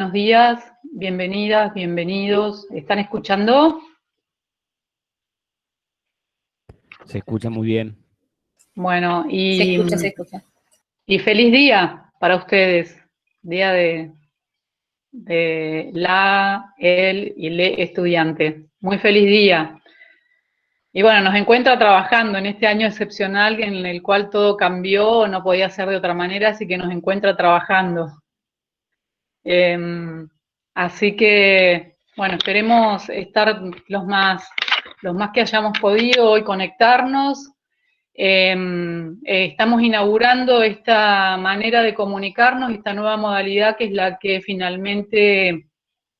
Buenos días, bienvenidas, bienvenidos. ¿Están escuchando? Se escucha muy bien. Bueno, Se escucha. y feliz día para ustedes. Día de la, el y le estudiante. Muy feliz día. Y bueno, nos encuentra trabajando en este año excepcional en el cual todo cambió, no podía ser de otra manera, así que nos encuentra trabajando. Em, Así que, bueno, esperemos estar los más que hayamos podido hoy conectarnos. Estamos inaugurando esta manera de comunicarnos, esta nueva modalidad que es la que finalmente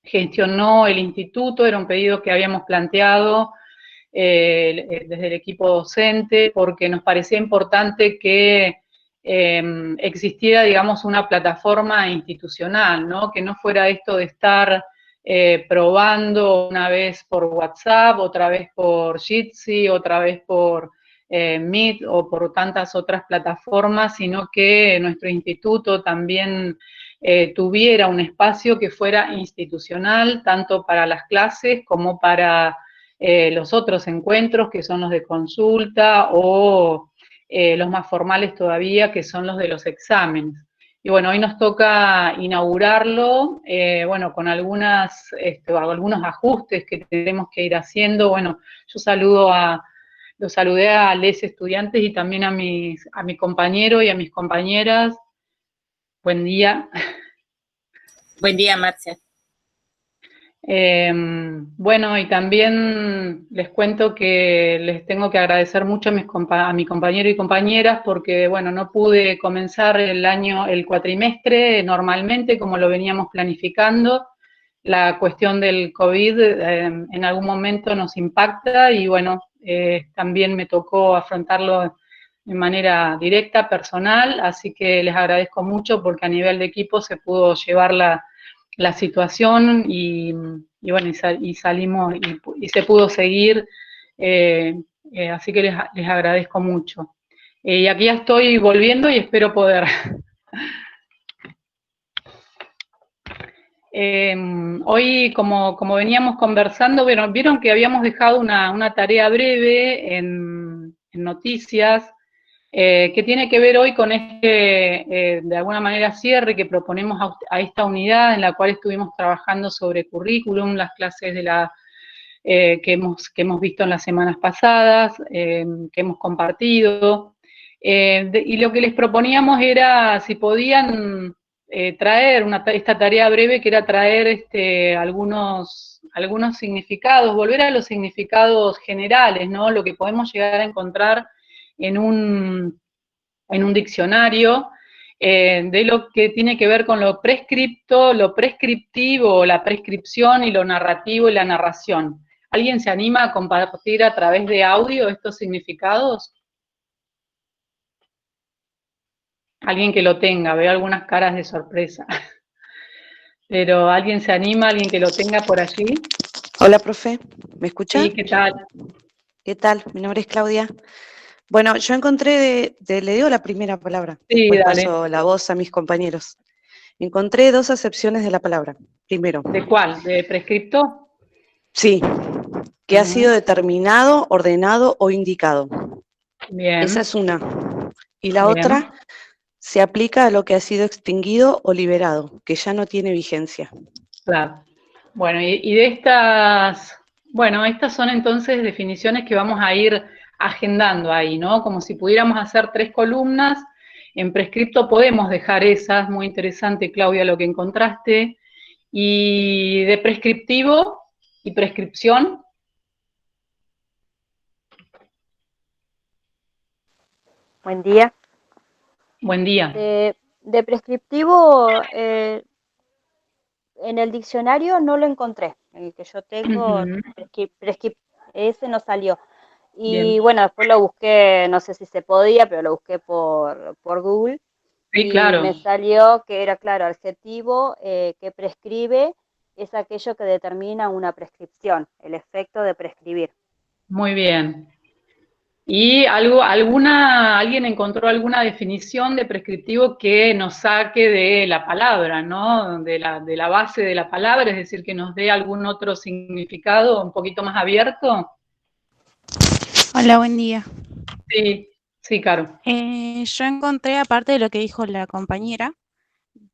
gestionó el instituto. Era un pedido que habíamos planteado desde el equipo docente, porque nos parecía importante que existiera, digamos, una plataforma institucional, ¿no? Que no fuera esto de estar probando una vez por WhatsApp, otra vez por Jitsi, otra vez por Meet o por tantas otras plataformas, sino que nuestro instituto también tuviera un espacio que fuera institucional, tanto para las clases como para los otros encuentros, que son los de consulta, o los más formales todavía, que son los de los exámenes. Y bueno, hoy nos toca inaugurarlo, bueno, con algunos ajustes que tenemos que ir haciendo. Bueno, los saludé a los estudiantes y también a mi compañero y a mis compañeras. Buen día. Buen día, Marcia. Bueno, y también les cuento que les tengo que agradecer mucho a mi compañero y compañeras porque, bueno, no pude comenzar el cuatrimestre normalmente como lo veníamos planificando. La cuestión del COVID en algún momento nos impacta y, bueno, también me tocó afrontarlo de manera directa, personal, así que les agradezco mucho porque a nivel de equipo se pudo llevar la situación y bueno, y salimos y se pudo seguir, así que les agradezco mucho. Y aquí ya estoy volviendo y espero poder. Hoy, como veníamos conversando, vieron que habíamos dejado una tarea breve en noticias, que tiene que ver hoy con de alguna manera, cierre que proponemos a esta unidad en la cual estuvimos trabajando sobre currículum, las clases que hemos visto en las semanas pasadas, que hemos compartido. Y lo que les proponíamos era si podían traer esta tarea breve, que era traer algunos significados, volver a los significados generales, ¿no? Lo que podemos llegar a encontrar en un diccionario, de lo que tiene que ver con lo prescripto, lo prescriptivo, la prescripción y lo narrativo y la narración. ¿Alguien se anima a compartir a través de audio estos significados? Alguien que lo tenga, veo algunas caras de sorpresa. Pero ¿alguien se anima, alguien que lo tenga por allí? Hola, profe, ¿me escucha? Sí, ¿qué tal? ¿Qué tal? Mi nombre es Claudia. Bueno, yo encontré, le digo la primera palabra, Sí, después dale. paso la voz a mis compañeros. Encontré dos acepciones de la palabra. Primero, ¿De cuál? ¿De prescripto? sí, que ha sido determinado, ordenado o indicado. Bien. Esa es una. Y la Bien. otra se aplica a lo que ha sido extinguido o liberado, que ya no tiene vigencia. Claro. Bueno, y de estas son entonces definiciones que vamos a ir agendando ahí, ¿no? Como si pudiéramos hacer 3 columnas. En prescripto podemos dejar esas, muy interesante, Claudia, lo que encontraste. Y de prescriptivo y prescripción. Buen día. Buen día. De prescriptivo, en el diccionario no lo encontré. El que yo tengo, ese no salió. Y Bien. bueno, después lo busqué, no sé si se podía, pero lo busqué por Google. Sí, Y claro. me salió que era, claro, adjetivo que prescribe es aquello que determina una prescripción, el efecto de prescribir. Muy bien. Y alguien encontró alguna definición de prescriptivo que nos saque de la palabra, ¿no? De la base de la palabra, es decir, que nos dé algún otro significado un poquito más abierto. Hola, buen día. Sí, sí, Caro. Yo encontré, aparte de lo que dijo la compañera,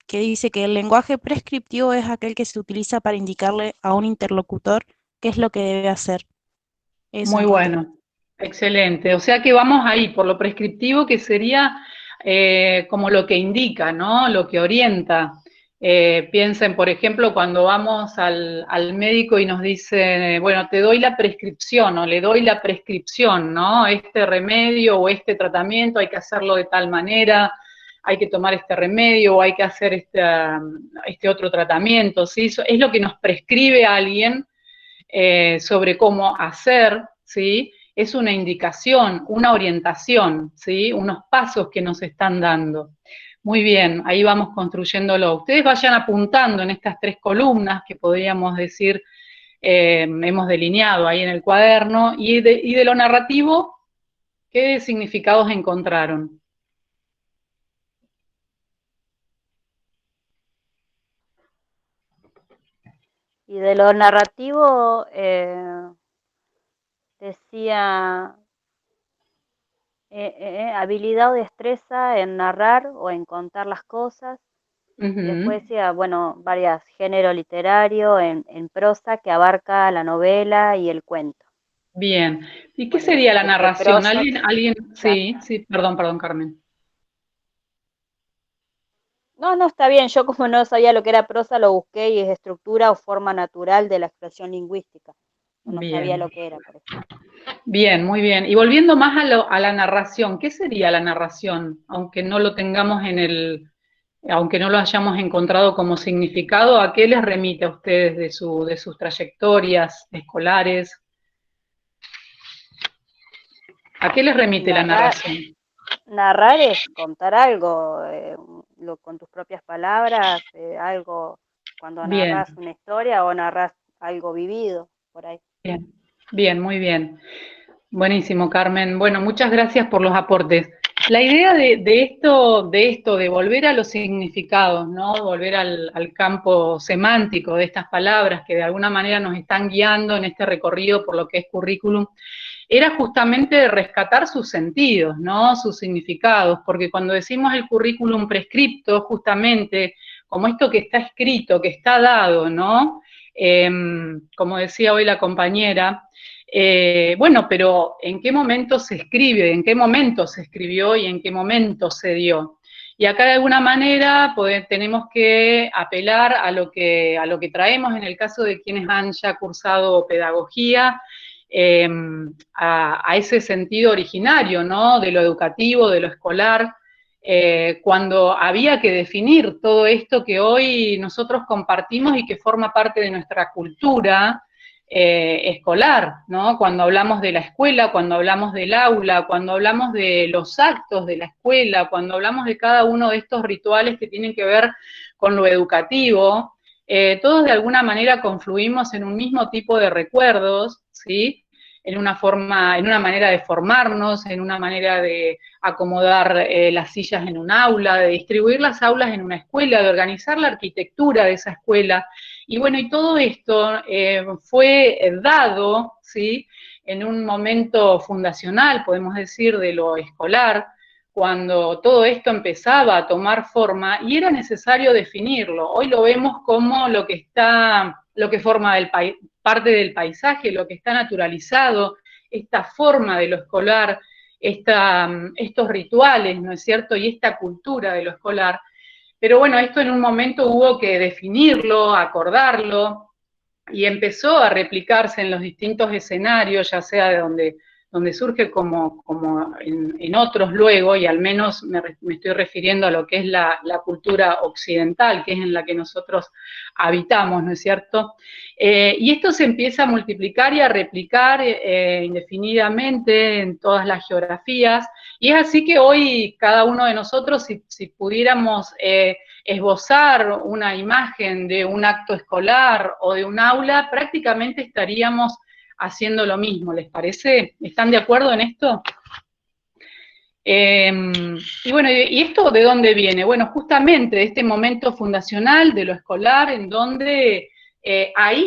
que dice que el lenguaje prescriptivo es aquel que se utiliza para indicarle a un interlocutor qué es lo que debe hacer. Eso Muy encontré. bueno, excelente. O sea que vamos ahí por lo prescriptivo, que sería como lo que indica, ¿no? Lo que orienta. Piensen, por ejemplo, cuando vamos al médico y nos dice, bueno, te doy la prescripción o le doy la prescripción, ¿no? Este remedio o este tratamiento hay que hacerlo de tal manera, hay que tomar este remedio o hay que hacer este otro tratamiento, ¿sí? Eso es lo que nos prescribe alguien sobre cómo hacer, ¿sí? Es una indicación, una orientación, ¿sí? Unos pasos que nos están dando. Muy bien, ahí vamos construyéndolo. Ustedes vayan apuntando en estas 3 columnas que podríamos decir hemos delineado ahí en el cuaderno, y de lo narrativo, ¿qué significados encontraron? Y de lo narrativo, decía habilidad o destreza en narrar o en contar las cosas. Después decía, bueno, varias género literario en prosa que abarca la novela y el cuento. Bien. ¿Y qué Bueno, sería la de narración? prosa, ¿Alguien? claro. Sí, perdón, Carmen. No, está bien. Yo como no sabía lo que era prosa, lo busqué y es estructura o forma natural de la expresión lingüística. No sabía Bien. lo que era, por ejemplo. Bien, muy bien. Y volviendo más a la narración, ¿qué sería la narración? Aunque no lo tengamos aunque no lo hayamos encontrado como significado, ¿a qué les remite a ustedes de sus trayectorias escolares? ¿A qué les remite la narración? Narrar es contar algo, con tus propias palabras, algo, cuando Bien, narras una historia o narras algo vivido, por ahí. bien, bien, muy bien. Buenísimo, Carmen. Bueno, muchas gracias por los aportes. La idea de esto, de volver a los significados, ¿no? Volver al campo semántico de estas palabras que de alguna manera nos están guiando en este recorrido por lo que es currículum, era justamente rescatar sus sentidos, ¿no? Sus significados, porque cuando decimos el currículum prescripto, justamente, como esto que está escrito, que está dado, ¿no? Como decía hoy la compañera, bueno, pero ¿en qué momento se escribe? ¿En qué momento se escribió y en qué momento se dio? Y acá de alguna manera tenemos que apelar a lo que traemos en el caso de quienes han ya cursado pedagogía, a ese sentido originario, ¿no? De lo educativo, de lo escolar, cuando había que definir todo esto que hoy nosotros compartimos y que forma parte de nuestra cultura escolar, ¿no? Cuando hablamos de la escuela, cuando hablamos del aula, cuando hablamos de los actos de la escuela, cuando hablamos de cada uno de estos rituales que tienen que ver con lo educativo, todos de alguna manera confluimos en un mismo tipo de recuerdos, ¿sí? En una manera de formarnos, en una manera de acomodar las sillas en un aula, de distribuir las aulas en una escuela, de organizar la arquitectura de esa escuela. Y bueno, y todo esto fue dado, ¿sí? En un momento fundacional, podemos decir, de lo escolar, cuando todo esto empezaba a tomar forma y era necesario definirlo. Hoy lo vemos como lo que forma parte del paisaje, lo que está naturalizado, esta forma de lo escolar, estos rituales, ¿no es cierto? Y esta cultura de lo escolar. Pero bueno, esto en un momento hubo que definirlo, acordarlo, y empezó a replicarse en los distintos escenarios, ya sea de donde surge como en otros luego, y al menos me estoy refiriendo a lo que es la cultura occidental, que es en la que nosotros habitamos, ¿no es cierto? Y esto se empieza a multiplicar y a replicar indefinidamente en todas las geografías, y es así que hoy cada uno de nosotros, si pudiéramos esbozar una imagen de un acto escolar o de un aula, prácticamente estaríamos haciendo lo mismo, ¿les parece? ¿Están de acuerdo en esto? Y bueno, ¿y esto de dónde viene? Bueno, justamente de este momento fundacional de lo escolar, en donde ahí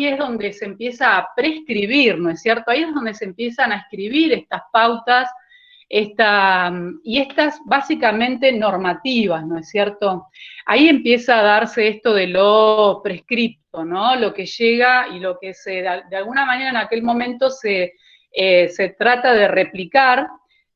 es donde se empieza a prescribir, ¿no es cierto? Ahí es donde se empiezan a escribir estas pautas, y estas básicamente normativas, ¿no es cierto? Ahí empieza a darse esto de lo prescripto, ¿no? Lo que llega y lo que de alguna manera en aquel momento se trata de replicar,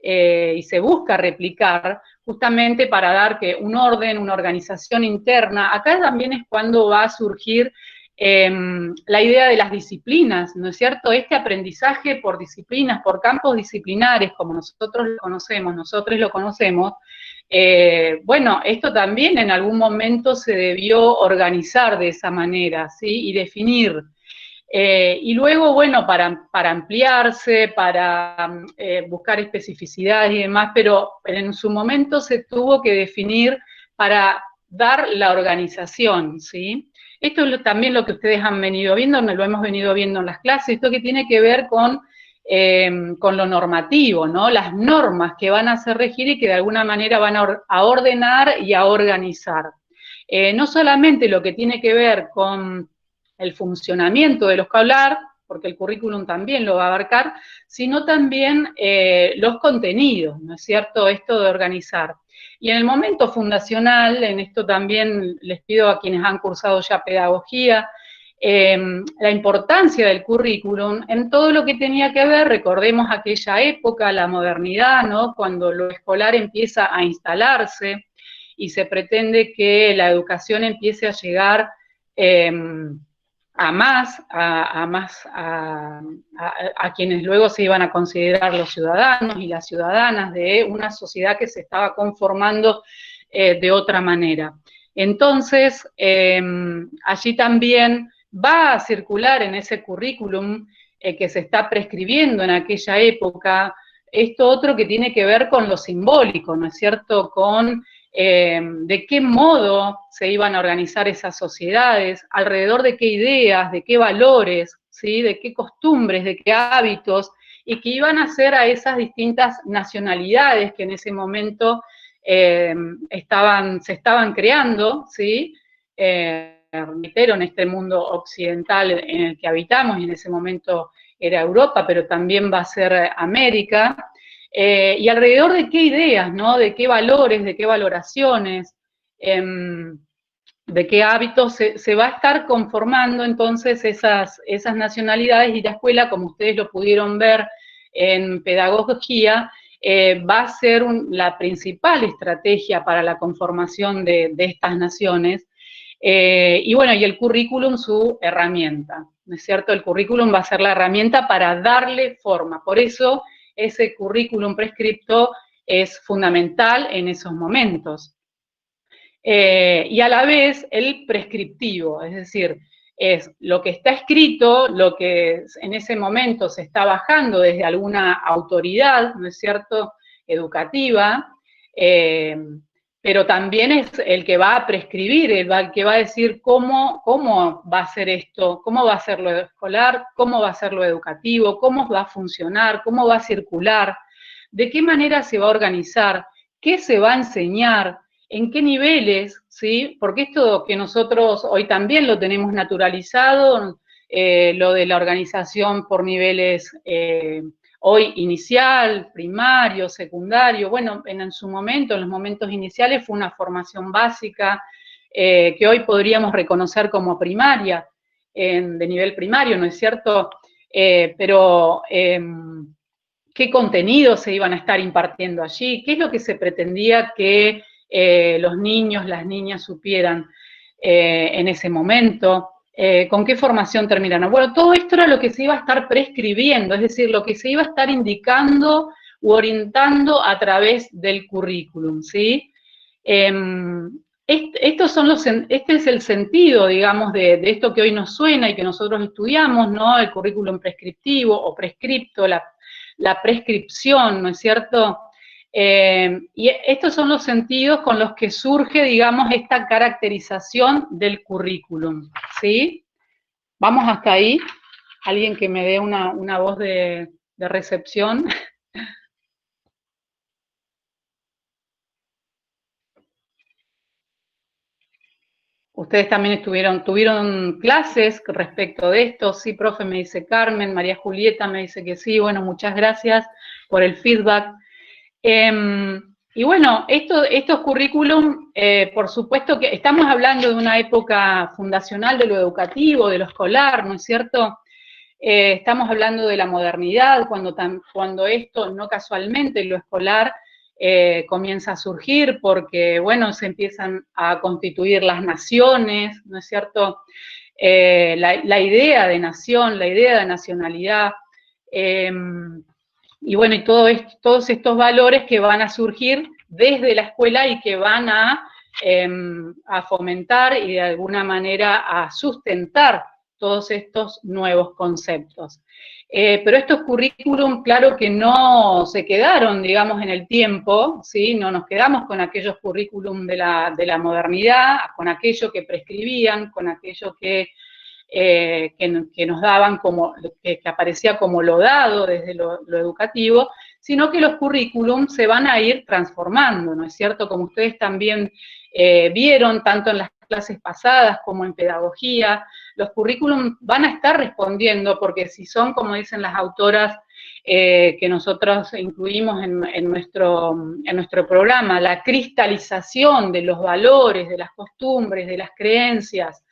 y se busca replicar, justamente para dar que un orden, una organización interna. Acá también es cuando va a surgir la idea de las disciplinas, ¿no es cierto? Este aprendizaje por disciplinas, por campos disciplinares, como nosotros lo conocemos, bueno, esto también en algún momento se debió organizar de esa manera, ¿sí? Y definir. Y luego, bueno, para ampliarse, para buscar especificidades y demás, pero en su momento se tuvo que definir para dar la organización, ¿sí? Esto es también lo que ustedes han venido viendo, lo hemos venido viendo en las clases, esto que tiene que ver con lo normativo, ¿no? Las normas que van a hacer regir y que de alguna manera van a ordenar y a organizar. No solamente lo que tiene que ver con el funcionamiento de lo escolar, porque el currículum también lo va a abarcar, sino también los contenidos, ¿no es cierto? Esto de organizar. Y en el momento fundacional, en esto también les pido a quienes han cursado ya pedagogía, la importancia del currículum en todo lo que tenía que ver, recordemos aquella época, la modernidad, ¿no? Cuando lo escolar empieza a instalarse y se pretende que la educación empiece a llegar a quienes luego se iban a considerar los ciudadanos y las ciudadanas de una sociedad que se estaba conformando de otra manera. Entonces, allí también va a circular en ese currículum que se está prescribiendo en aquella época, esto otro que tiene que ver con lo simbólico, ¿no es cierto?, con de qué modo se iban a organizar esas sociedades, alrededor de qué ideas, de qué valores, ¿sí? De qué costumbres, de qué hábitos, y que iban a hacer a esas distintas nacionalidades que en ese momento se estaban creando, ¿sí? Reitero, en este mundo occidental en el que habitamos, y en ese momento era Europa, pero también va a ser América. Y alrededor de qué ideas, ¿no? De qué valores, de qué valoraciones, de qué hábitos se va a estar conformando entonces esas nacionalidades, y la escuela, como ustedes lo pudieron ver en pedagogía, va a ser la principal estrategia para la conformación de estas naciones. Y bueno, y el currículum su herramienta, ¿no es cierto? El currículum va a ser la herramienta para darle forma. Por eso ese currículum prescripto es fundamental en esos momentos. Y a la vez el prescriptivo, es decir, es lo que está escrito, lo que en ese momento se está bajando desde alguna autoridad, ¿no es cierto?, educativa, pero también es el que va a prescribir, el que va a decir cómo va a ser esto, cómo va a ser lo escolar, cómo va a ser lo educativo, cómo va a funcionar, cómo va a circular, de qué manera se va a organizar, qué se va a enseñar, en qué niveles, ¿sí? Porque esto que nosotros hoy también lo tenemos naturalizado, lo de la organización por niveles hoy inicial, primario, secundario, bueno, en su momento, en los momentos iniciales fue una formación básica que hoy podríamos reconocer como primaria, de nivel primario, ¿no es cierto? Pero ¿qué contenidos se iban a estar impartiendo allí? ¿Qué es lo que se pretendía que los niños, las niñas supieran en ese momento? ¿Con qué formación terminaron? Bueno, todo esto era lo que se iba a estar prescribiendo, es decir, lo que se iba a estar indicando u orientando a través del currículum, ¿sí? Este es el sentido, digamos, de esto que hoy nos suena y que nosotros estudiamos, ¿no? El currículum prescriptivo o prescripto, la prescripción, ¿no es cierto? Y estos son los sentidos con los que surge, digamos, esta caracterización del currículum, ¿sí? ¿Vamos hasta ahí? ¿Alguien que me dé una voz de recepción? ustedes también tuvieron clases respecto de esto. Sí, profe, me dice Carmen, María Julieta me dice que sí. Bueno, muchas gracias por el feedback. Y bueno, estos currículum, por supuesto que estamos hablando de una época fundacional de lo educativo, de lo escolar, ¿no es cierto? Estamos hablando de la modernidad, cuando esto, no casualmente, lo escolar comienza a surgir porque, bueno, se empiezan a constituir las naciones, ¿no es cierto? La idea de nación, la idea de nacionalidad, y bueno, y todos estos valores que van a surgir desde la escuela y que van a fomentar y de alguna manera a sustentar todos estos nuevos conceptos. Pero estos currículum, claro que no se quedaron, digamos, en el tiempo, ¿sí? No nos quedamos con aquellos currículum de la modernidad, con aquello que prescribían, con aquello que nos daban como, que aparecía como lo dado desde lo educativo, sino que los currículum se van a ir transformando, ¿no es cierto? Como ustedes también vieron, tanto en las clases pasadas como en pedagogía, los currículum van a estar respondiendo, porque si son, como dicen las autoras, que nosotros incluimos en nuestro programa, la cristalización de los valores, de las costumbres, de las creencias,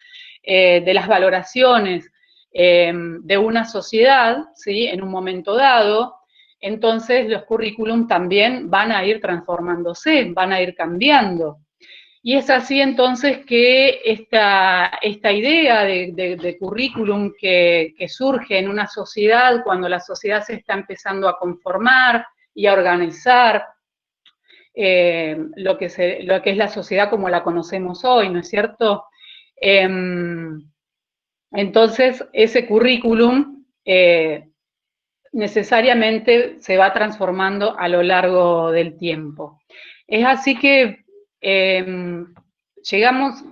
de las valoraciones de una sociedad, ¿sí? En un momento dado, entonces los currículum también van a ir transformándose, van a ir cambiando. Y es así entonces que esta idea de currículum que surge en una sociedad, cuando la sociedad se está empezando a conformar y a organizar, lo que es la sociedad como la conocemos hoy, ¿no es cierto? Entonces, ese currículum necesariamente se va transformando a lo largo del tiempo. Es así que llegamos,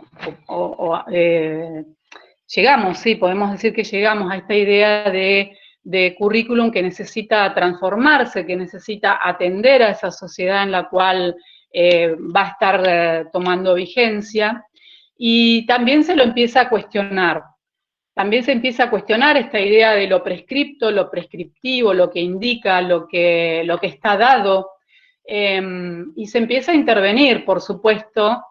sí, podemos decir que llegamos a esta idea de currículum que necesita transformarse, que necesita atender a esa sociedad en la cual va a estar tomando vigencia, y también se lo empieza a cuestionar. También se empieza a cuestionar esta idea de lo prescripto, lo prescriptivo, lo que indica, lo que está dado, y se empieza a intervenir, por supuesto,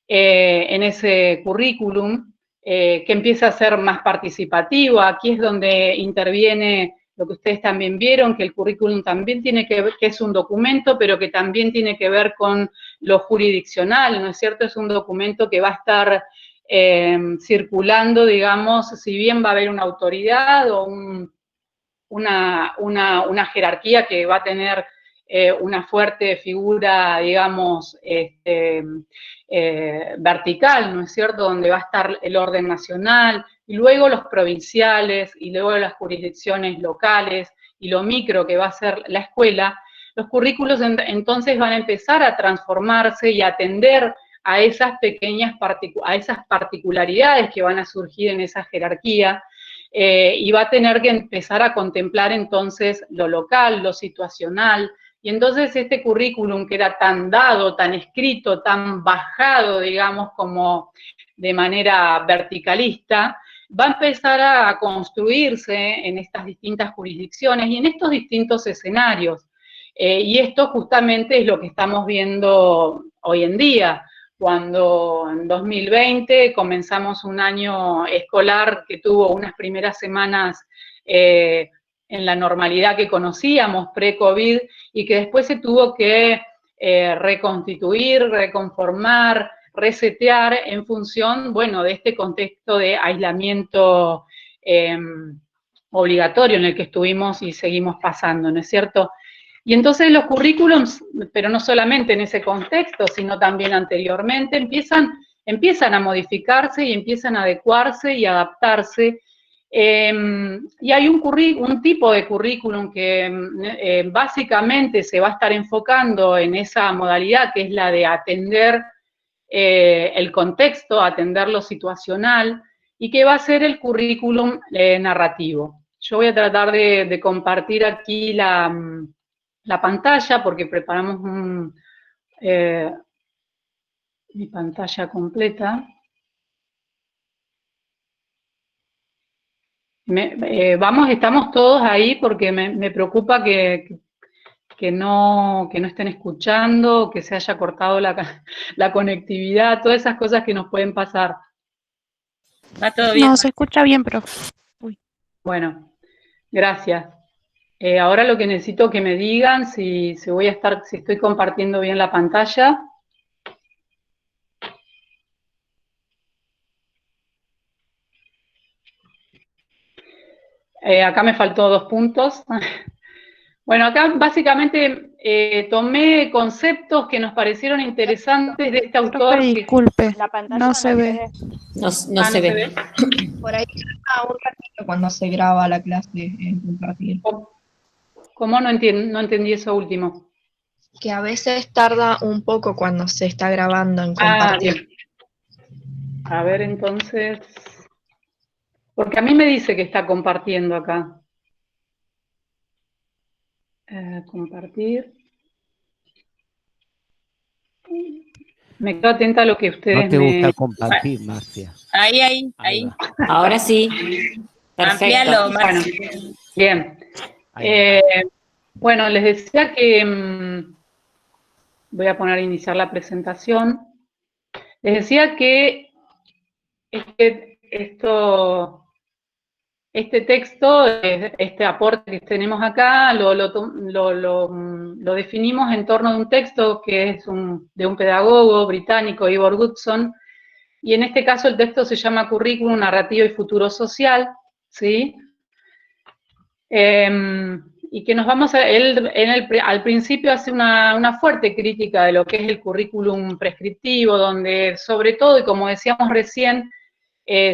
en ese currículum, que empieza a ser más participativo. Aquí es donde interviene lo que ustedes también vieron, que el currículum también tiene que ver, que es un documento, pero que también tiene que ver con lo jurisdiccional, ¿no es cierto? Es un documento que va a estar circulando, digamos, si bien va a haber una autoridad o una jerarquía que va a tener una fuerte figura, digamos, vertical, ¿no es cierto?, donde va a estar el orden nacional, y luego los provinciales, y luego las jurisdicciones locales, y lo micro que va a ser la escuela. Los currículos entonces van a empezar a transformarse y a atender a esas particularidades que van a surgir en esa jerarquía, y va a tener que empezar a contemplar entonces lo local, lo situacional, y entonces este currículum que era tan dado, tan escrito, tan bajado, digamos, como de manera verticalista, va a empezar a construirse en estas distintas jurisdicciones y en estos distintos escenarios. Y esto justamente es lo que estamos viendo hoy en día, cuando en 2020 comenzamos un año escolar que tuvo unas primeras semanas en la normalidad que conocíamos pre-COVID, y que después se tuvo que reconstituir, reconformar, resetear en función, bueno, de este contexto de aislamiento obligatorio en el que estuvimos y seguimos pasando, ¿no es cierto? Y entonces los currículums, pero no solamente en ese contexto, sino también anteriormente, empiezan a modificarse y empiezan a adecuarse y adaptarse. Y hay un tipo de currículum que básicamente se va a estar enfocando en esa modalidad, que es la de atender el contexto, atender lo situacional, y que va a ser el currículum narrativo. Yo voy a tratar de compartir aquí la pantalla, porque preparamos mi pantalla completa. Estamos todos ahí porque me preocupa que no estén escuchando, que se haya cortado la conectividad, todas esas cosas que nos pueden pasar. Va todo bien. No, se escucha bien, profe. Bueno, gracias. Ahora lo que necesito que me digan si estoy compartiendo bien la pantalla. Acá me faltó 2 puntos. Bueno, acá básicamente tomé conceptos que nos parecieron interesantes de este autor. Profe, disculpe, La pantalla no se ve. No se ve. Por ahí tarda un ratito cuando se graba la clase en compartir. ¿Cómo no entendí eso último? Que a veces tarda un poco cuando se está grabando en compartir. Bien. A ver, entonces, porque a mí me dice que está compartiendo acá. Compartir. Me quedo atenta a lo que ustedes No te gusta compartir, Marcia. Ahí. Ahí va. Ahora sí. Perfecto. Amplialo, Marcia. Bueno, bien. Ahí va. Bueno, les decía que voy a poner a iniciar la presentación. Les decía que este texto, este aporte que tenemos acá, lo definimos en torno de un texto que es de un pedagogo británico, Ivor Goodson, y en este caso el texto se llama Currículum, Narrativo y Futuro Social, ¿sí? Y que nos vamos a... al principio hace una fuerte crítica de lo que es el currículum prescriptivo, donde sobre todo, y como decíamos recién,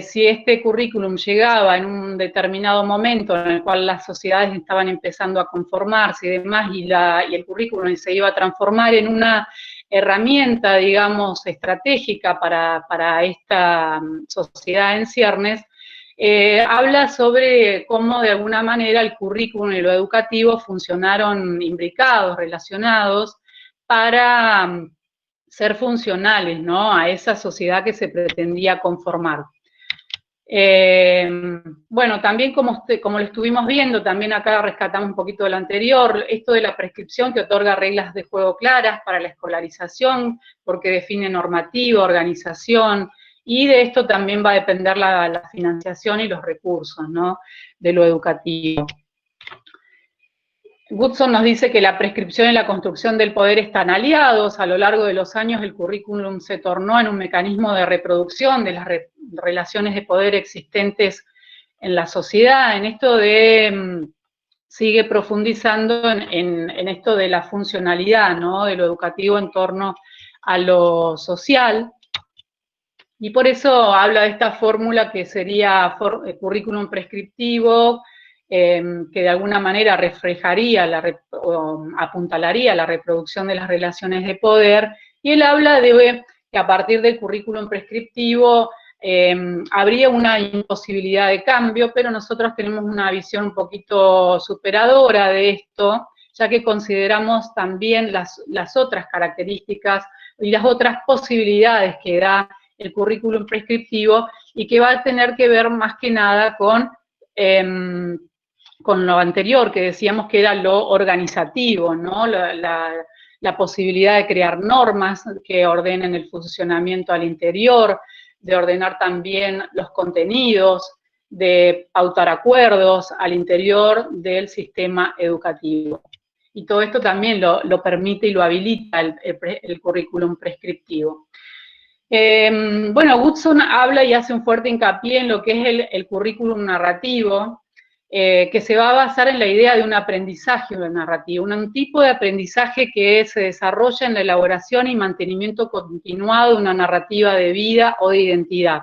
si este currículum llegaba en un determinado momento en el cual las sociedades estaban empezando a conformarse y demás, y el currículum se iba a transformar en una herramienta, digamos, estratégica para esta sociedad en ciernes, habla sobre cómo de alguna manera el currículum y lo educativo funcionaron imbricados, relacionados, para ser funcionales, ¿no?, a esa sociedad que se pretendía conformar. Bueno, también como lo estuvimos viendo, también acá rescatamos un poquito de lo anterior, esto de la prescripción que otorga reglas de juego claras para la escolarización, porque define normativa, organización, y de esto también va a depender la financiación y los recursos, ¿no?, de lo educativo. Goodson nos dice que la prescripción y la construcción del poder están aliados. A lo largo de los años el currículum se tornó en un mecanismo de reproducción de las relaciones de poder existentes en la sociedad. En esto sigue profundizando en esto de la funcionalidad, ¿no?, de lo educativo en torno a lo social. Y por eso habla de esta fórmula que sería currículum prescriptivo, que de alguna manera reflejaría o apuntalaría la reproducción de las relaciones de poder, y él habla de que a partir del currículum prescriptivo habría una imposibilidad de cambio, pero nosotros tenemos una visión un poquito superadora de esto, ya que consideramos también las otras características y las otras posibilidades que da el currículum prescriptivo, y que va a tener que ver más que nada con lo anterior, que decíamos que era lo organizativo, ¿no?, la posibilidad de crear normas que ordenen el funcionamiento al interior, de ordenar también los contenidos, de pautar acuerdos al interior del sistema educativo. Y todo esto también lo permite y lo habilita el currículum prescriptivo. Bueno, Goodson habla y hace un fuerte hincapié en lo que es el currículum narrativo, que se va a basar en la idea de un aprendizaje narrativo, un tipo de aprendizaje que se desarrolla en la elaboración y mantenimiento continuado de una narrativa de vida o de identidad.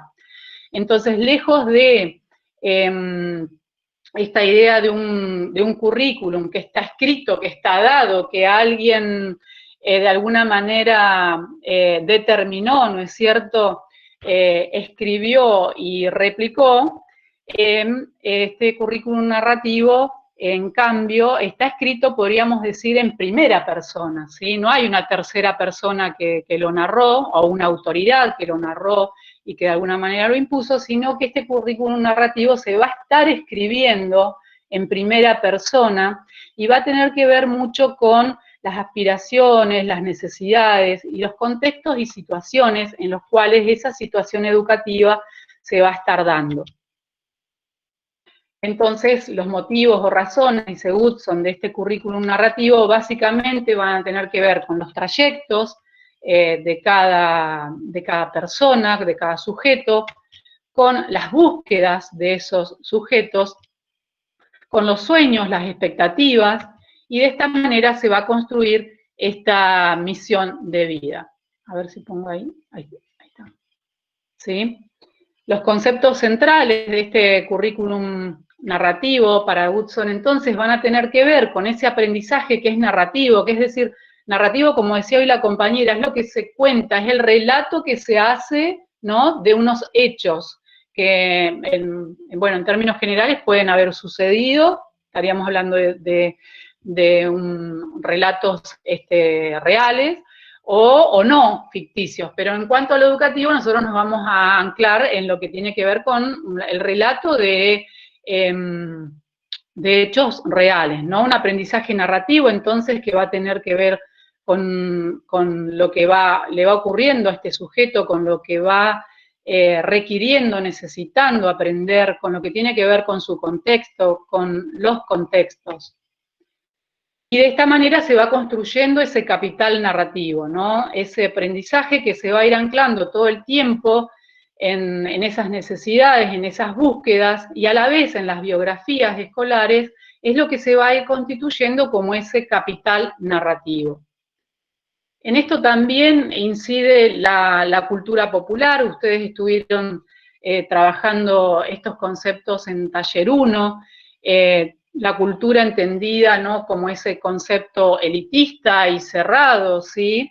Entonces, lejos de esta idea de un currículum que está escrito, que está dado, que alguien de alguna manera determinó, ¿no es cierto?, escribió y replicó, este currículum narrativo, en cambio, está escrito, podríamos decir, en primera persona, ¿sí? No hay una tercera persona que lo narró, o una autoridad que lo narró y que de alguna manera lo impuso, sino que este currículum narrativo se va a estar escribiendo en primera persona y va a tener que ver mucho con las aspiraciones, las necesidades y los contextos y situaciones en los cuales esa situación educativa se va a estar dando. Entonces, los motivos o razones, dice Goodson, de este currículum narrativo básicamente van a tener que ver con los trayectos de cada persona, de cada sujeto, con las búsquedas de esos sujetos, con los sueños, las expectativas, y de esta manera se va a construir esta misión de vida. A ver si pongo ahí está. ¿Sí? Los conceptos centrales de este currículum narrativo para Goodson entonces van a tener que ver con ese aprendizaje que es narrativo, que es decir, narrativo, como decía hoy la compañera, es lo que se cuenta, es el relato que se hace, ¿no?, de unos hechos que, en términos generales pueden haber sucedido, estaríamos hablando de relatos reales, o no ficticios, pero en cuanto a lo educativo nosotros nos vamos a anclar en lo que tiene que ver con el relato de hechos reales, ¿no? Un aprendizaje narrativo entonces que va a tener que ver con lo que le va ocurriendo a este sujeto, con lo que va requiriendo, necesitando aprender, con lo que tiene que ver con su contexto, con los contextos. Y de esta manera se va construyendo ese capital narrativo, ¿no? Ese aprendizaje que se va a ir anclando todo el tiempo en esas necesidades, en esas búsquedas, y a la vez en las biografías escolares, es lo que se va a ir constituyendo como ese capital narrativo. En esto también incide la cultura popular. Ustedes estuvieron trabajando estos conceptos en taller 1, la cultura entendida, ¿no?, como ese concepto elitista y cerrado, ¿sí?,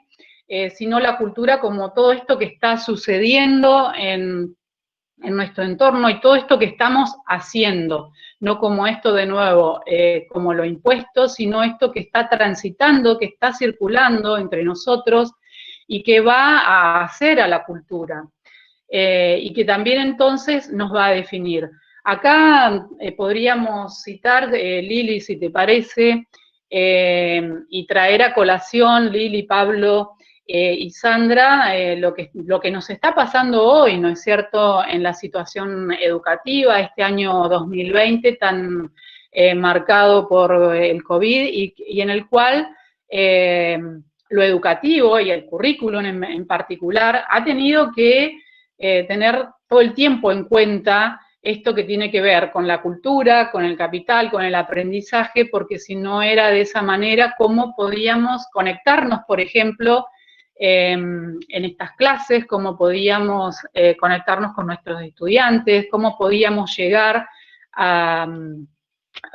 sino la cultura como todo esto que está sucediendo en nuestro entorno y todo esto que estamos haciendo, no como esto de nuevo, como lo impuesto, sino esto que está transitando, que está circulando entre nosotros y que va a hacer a la cultura, y que también entonces nos va a definir. Acá podríamos citar, Lili, si te parece, y traer a colación, Lili, Pablo y Sandra, lo que nos está pasando hoy, ¿no es cierto?, en la situación educativa, este año 2020 tan marcado por el COVID y en el cual lo educativo y el currículum en particular ha tenido que tener todo el tiempo en cuenta esto que tiene que ver con la cultura, con el capital, con el aprendizaje, porque si no era de esa manera, ¿cómo podíamos conectarnos, por ejemplo, en estas clases? ¿Cómo podíamos conectarnos con nuestros estudiantes? ¿Cómo podíamos llegar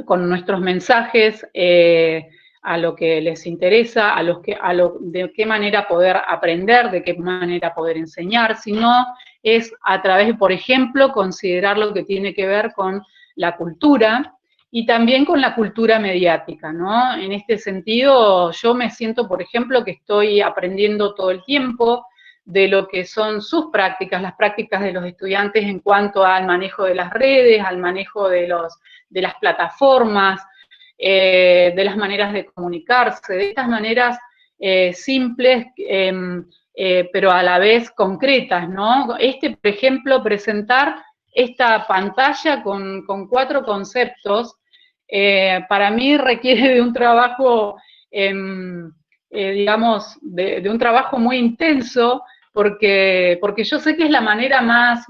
con nuestros mensajes a lo que les interesa, de qué manera poder aprender, de qué manera poder enseñar? Si no, es a través de, por ejemplo, considerar lo que tiene que ver con la cultura y también con la cultura mediática, ¿no? En este sentido, yo me siento, por ejemplo, que estoy aprendiendo todo el tiempo de lo que son sus prácticas, las prácticas de los estudiantes en cuanto al manejo de las redes, al manejo de las plataformas, de las maneras de comunicarse, de estas maneras simples, pero a la vez concretas, ¿no? Por ejemplo, presentar esta pantalla con 4 conceptos, para mí requiere de un trabajo, digamos, de un trabajo muy intenso, porque yo sé que es la manera más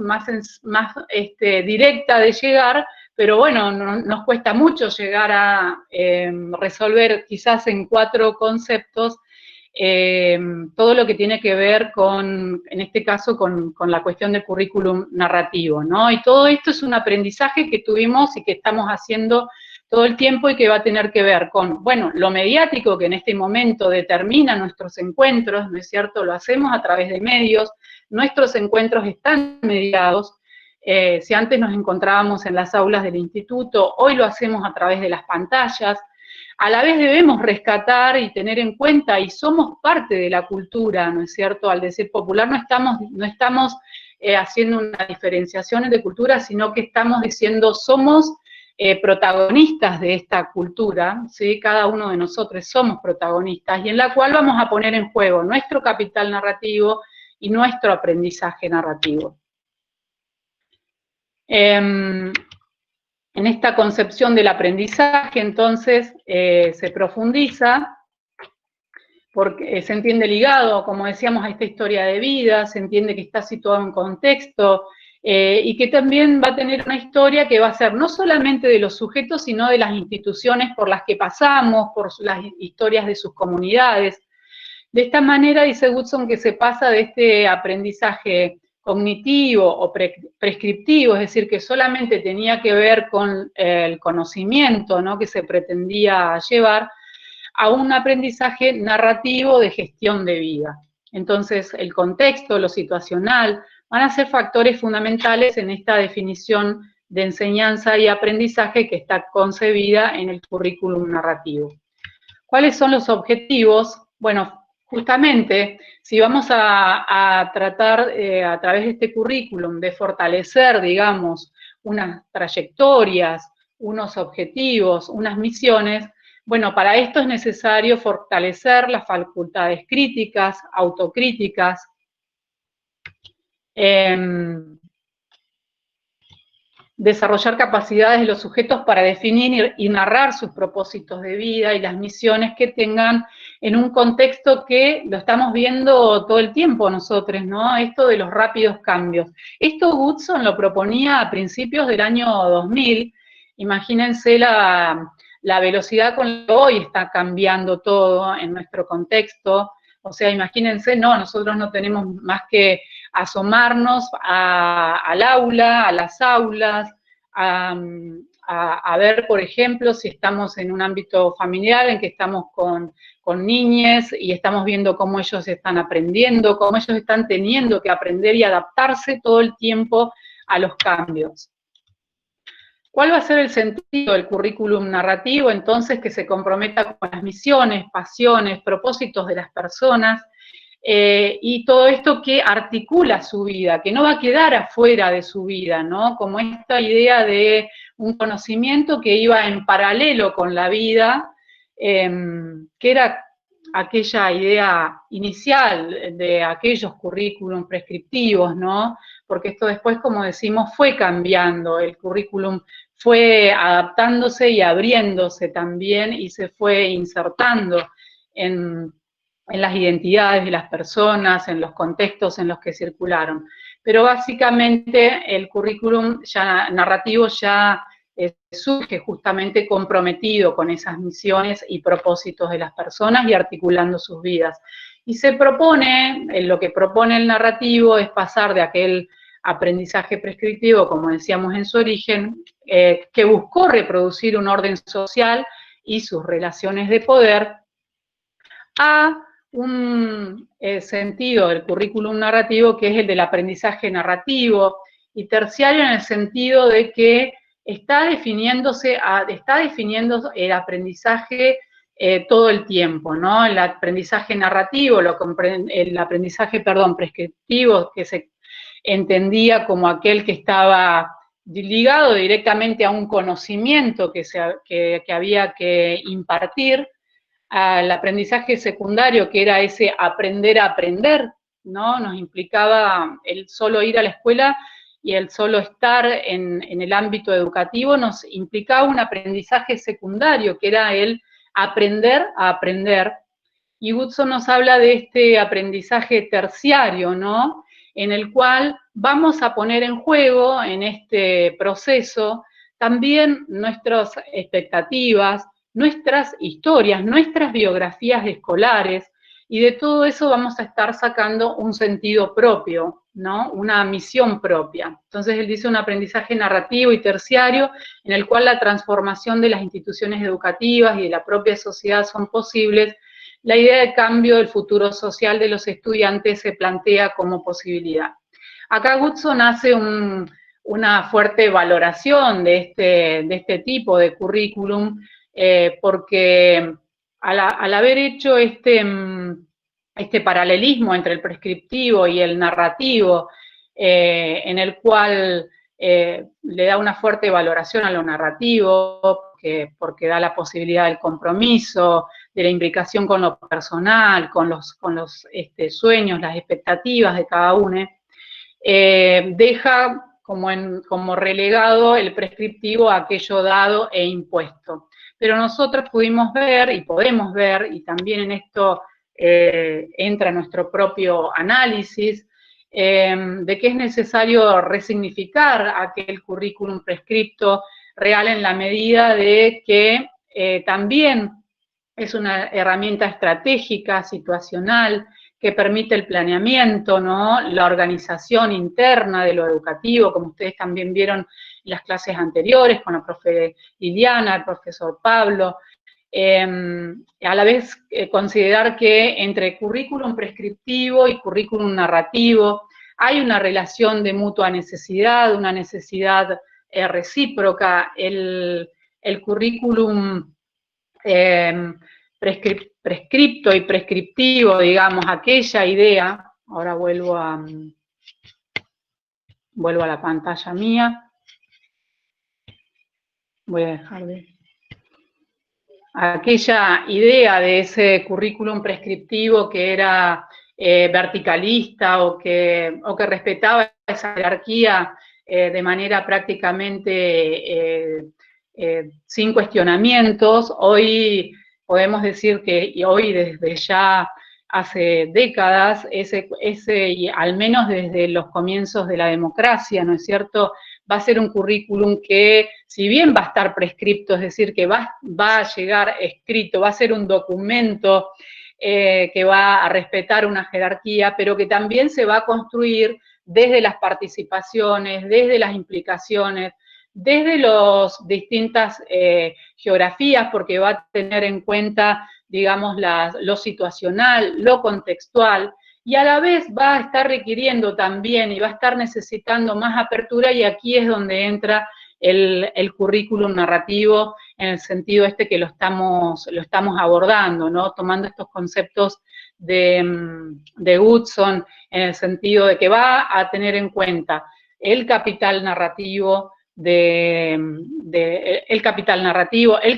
directa de llegar, pero bueno, nos cuesta mucho llegar a resolver quizás en 4 conceptos todo lo que tiene que ver con, en este caso, con la cuestión del currículum narrativo, ¿no? Y todo esto es un aprendizaje que tuvimos y que estamos haciendo todo el tiempo y que va a tener que ver con, bueno, lo mediático que en este momento determina nuestros encuentros, ¿no es cierto? Lo hacemos a través de medios, nuestros encuentros están mediados. Si antes nos encontrábamos en las aulas del instituto, hoy lo hacemos a través de las pantallas. A la vez debemos rescatar y tener en cuenta, y somos parte de la cultura, ¿no es cierto? Al decir popular no estamos haciendo una diferenciación de cultura, sino que estamos diciendo somos protagonistas de esta cultura, ¿sí? Cada uno de nosotros somos protagonistas, y en la cual vamos a poner en juego nuestro capital narrativo y nuestro aprendizaje narrativo. En esta concepción del aprendizaje, entonces, se profundiza, porque se entiende ligado, como decíamos, a esta historia de vida, se entiende que está situado en contexto, y que también va a tener una historia que va a ser no solamente de los sujetos, sino de las instituciones por las que pasamos, por las historias de sus comunidades. De esta manera, dice Woodson, que se pasa de este aprendizaje cognitivo o prescriptivo, es decir, que solamente tenía que ver con el conocimiento, ¿no?, que se pretendía llevar, a un aprendizaje narrativo de gestión de vida. Entonces, el contexto, lo situacional, van a ser factores fundamentales en esta definición de enseñanza y aprendizaje que está concebida en el currículum narrativo. ¿Cuáles son los objetivos? Bueno, justamente, si vamos a tratar a través de este currículum de fortalecer, digamos, unas trayectorias, unos objetivos, unas misiones, bueno, para esto es necesario fortalecer las facultades críticas, autocríticas, desarrollar capacidades de los sujetos para definir y narrar sus propósitos de vida y las misiones que tengan en un contexto que lo estamos viendo todo el tiempo nosotros, ¿no? Esto de los rápidos cambios. Esto Woodson lo proponía a principios del año 2000, imagínense la velocidad con la que hoy está cambiando todo en nuestro contexto. O sea, imagínense, no, nosotros no tenemos más que asomarnos al aula, a las aulas, a ver, por ejemplo, si estamos en un ámbito familiar en que estamos con niñes y estamos viendo cómo ellos están aprendiendo, cómo ellos están teniendo que aprender y adaptarse todo el tiempo a los cambios. ¿Cuál va a ser el sentido del currículum narrativo? Entonces, que se comprometa con las misiones, pasiones, propósitos de las personas, y todo esto que articula su vida, que no va a quedar afuera de su vida, ¿no? Como esta idea de un conocimiento que iba en paralelo con la vida, que era aquella idea inicial de aquellos currículum prescriptivos, ¿no? Porque esto después, como decimos, fue cambiando, el currículum fue adaptándose y abriéndose también y se fue insertando en las identidades de las personas, en los contextos en los que circularon. Pero básicamente el currículum ya narrativo ya surge justamente comprometido con esas misiones y propósitos de las personas y articulando sus vidas. Y se propone, lo que propone el narrativo es pasar de aquel aprendizaje prescriptivo, como decíamos en su origen, que buscó reproducir un orden social y sus relaciones de poder, a un sentido del currículum narrativo que es el del aprendizaje narrativo y terciario, en el sentido de que está definiendo el aprendizaje todo el tiempo, ¿no? El aprendizaje narrativo, el aprendizaje, prescriptivo, que se entendía como aquel que estaba ligado directamente a un conocimiento que había que impartir, al aprendizaje secundario, que era ese aprender a aprender, ¿no? Nos implicaba el solo ir a la escuela y el solo estar en el ámbito educativo, nos implicaba un aprendizaje secundario, que era el aprender a aprender. Y Woodson nos habla de este aprendizaje terciario, ¿no? En el cual vamos a poner en juego, en este proceso, también nuestras expectativas, nuestras historias, nuestras biografías escolares, y de todo eso vamos a estar sacando un sentido propio, ¿no? Una misión propia. Entonces él dice un aprendizaje narrativo y terciario en el cual la transformación de las instituciones educativas y de la propia sociedad son posibles. La idea de cambio del futuro social de los estudiantes se plantea como posibilidad. Acá Woodson hace una fuerte valoración de este tipo de currículum, porque al haber hecho este paralelismo entre el prescriptivo y el narrativo, en el cual le da una fuerte valoración a lo narrativo, porque da la posibilidad del compromiso, de la implicación con lo personal, con los sueños, las expectativas de cada uno, deja como relegado el prescriptivo a aquello dado e impuesto. Pero nosotros pudimos ver y podemos ver, y también en esto entra nuestro propio análisis, de que es necesario resignificar aquel currículum prescripto real en la medida de que también es una herramienta estratégica, situacional, que permite el planeamiento, ¿no? La organización interna de lo educativo, como ustedes también vieron en las clases anteriores con la profe Liliana, el profesor Pablo. A la vez considerar que entre currículum prescriptivo y currículum narrativo hay una relación de mutua necesidad, una necesidad recíproca. El currículum prescripto y prescriptivo, digamos, aquella idea, ahora vuelvo a la pantalla mía, voy a dejar de... Aquella idea de ese currículum prescriptivo que era verticalista o que respetaba esa jerarquía de manera prácticamente sin cuestionamientos, hoy podemos decir que, y hoy desde ya hace décadas, y al menos desde los comienzos de la democracia, ¿no es cierto?, va a ser un currículum que, si bien va a estar prescripto, es decir, que va a llegar escrito, va a ser un documento que va a respetar una jerarquía, pero que también se va a construir desde las participaciones, desde las implicaciones, desde las distintas geografías, porque va a tener en cuenta, digamos, lo situacional, lo contextual, y a la vez va a estar requiriendo también y va a estar necesitando más apertura, y aquí es donde entra el currículum narrativo en el sentido que lo estamos abordando, ¿no? Tomando estos conceptos de Hudson en el sentido de que va a tener en cuenta el capital narrativo, el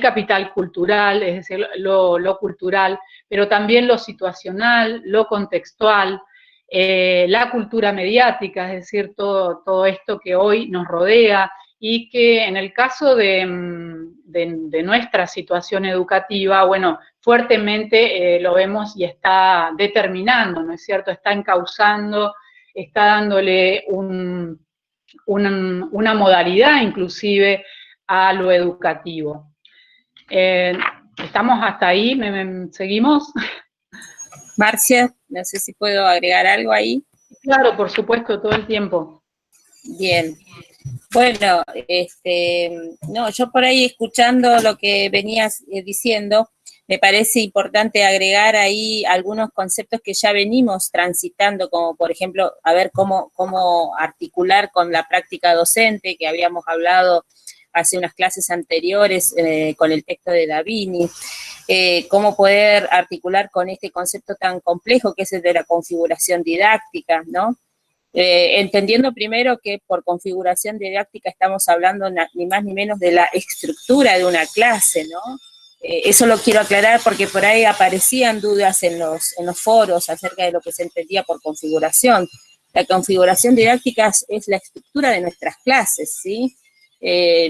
capital cultural, es decir, lo cultural, pero también lo situacional, lo contextual, la cultura mediática, es decir, todo esto que hoy nos rodea y que en el caso de nuestra situación educativa, bueno, fuertemente lo vemos y está determinando, ¿no es cierto? Está encauzando, está dándole una modalidad inclusive a lo educativo. ¿Estamos hasta ahí? ¿Seguimos? Marcia, no sé si puedo agregar algo ahí. Claro, por supuesto, todo el tiempo. Bien. Bueno, no, yo por ahí escuchando lo que venías diciendo, me parece importante agregar ahí algunos conceptos que ya venimos transitando, como por ejemplo, a ver cómo articular con la práctica docente, que habíamos hablado hace unas clases anteriores con el texto de Davini, cómo poder articular con este concepto tan complejo que es el de la configuración didáctica, ¿no? Entendiendo primero que por configuración didáctica estamos hablando ni más ni menos de la estructura de una clase, ¿no? Eso lo quiero aclarar porque por ahí aparecían dudas en los foros acerca de lo que se entendía por configuración. La configuración didáctica es la estructura de nuestras clases, ¿sí?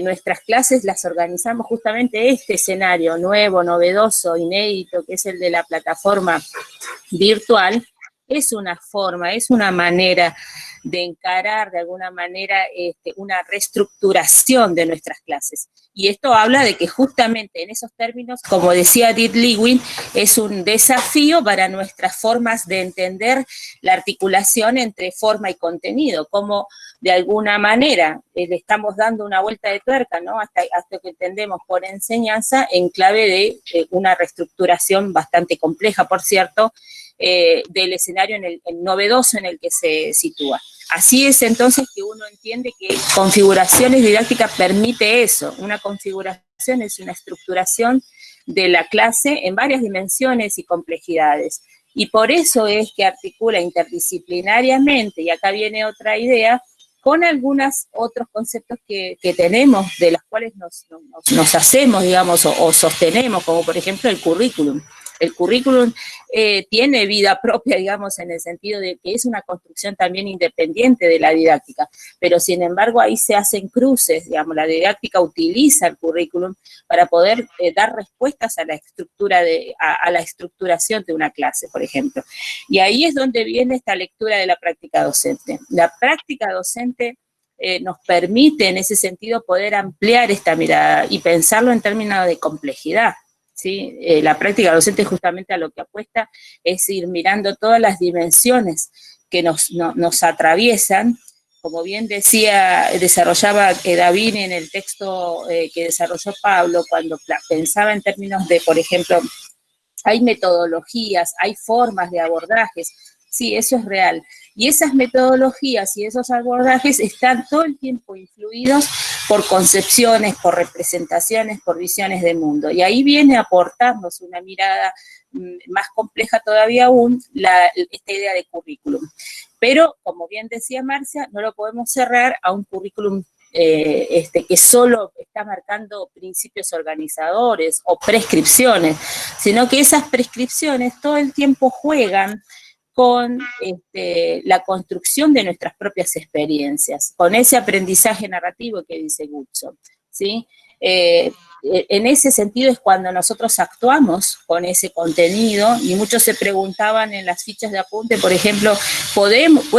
Nuestras clases las organizamos justamente este escenario nuevo, novedoso, inédito, que es el de la plataforma virtual. Es una forma, es una manera de encarar de alguna manera una reestructuración de nuestras clases. Y esto habla de que justamente en esos términos, como decía Edith Lewin, es un desafío para nuestras formas de entender la articulación entre forma y contenido, como de alguna manera le estamos dando una vuelta de tuerca, ¿no? Hasta que entendemos por enseñanza en clave de una reestructuración bastante compleja, por cierto, del escenario el novedoso en el que se sitúa. Así es entonces que uno entiende que configuraciones didácticas permite eso. Una configuración es una estructuración de la clase en varias dimensiones y complejidades. Y por eso es que articula interdisciplinariamente, y acá viene otra idea, con algunos otros conceptos que tenemos, de los cuales nos hacemos, digamos, o sostenemos, como por ejemplo el currículum. El currículum tiene vida propia, digamos, en el sentido de que es una construcción también independiente de la didáctica, pero sin embargo ahí se hacen cruces, digamos, la didáctica utiliza el currículum para poder dar respuestas a la estructura a la estructuración de una clase, por ejemplo. Y ahí es donde viene esta lectura de la práctica docente. La práctica docente nos permite en ese sentido poder ampliar esta mirada y pensarlo en términos de complejidad. ¿Sí? La práctica docente justamente a lo que apuesta es ir mirando todas las dimensiones que nos atraviesan, como bien desarrollaba David en el texto que desarrolló Pablo, cuando pensaba en términos de, por ejemplo, hay metodologías, hay formas de abordajes, sí, eso es real. Y esas metodologías y esos abordajes están todo el tiempo influidos por concepciones, por representaciones, por visiones de mundo. Y ahí viene a aportarnos una mirada más compleja todavía aún, esta idea de currículum. Pero, como bien decía Marcia, no lo podemos cerrar a un currículum que solo está marcando principios organizadores o prescripciones, sino que esas prescripciones todo el tiempo juegan con la construcción de nuestras propias experiencias, con ese aprendizaje narrativo que dice Goodson, ¿sí? En ese sentido es cuando nosotros actuamos con ese contenido, y muchos se preguntaban en las fichas de apunte, por ejemplo,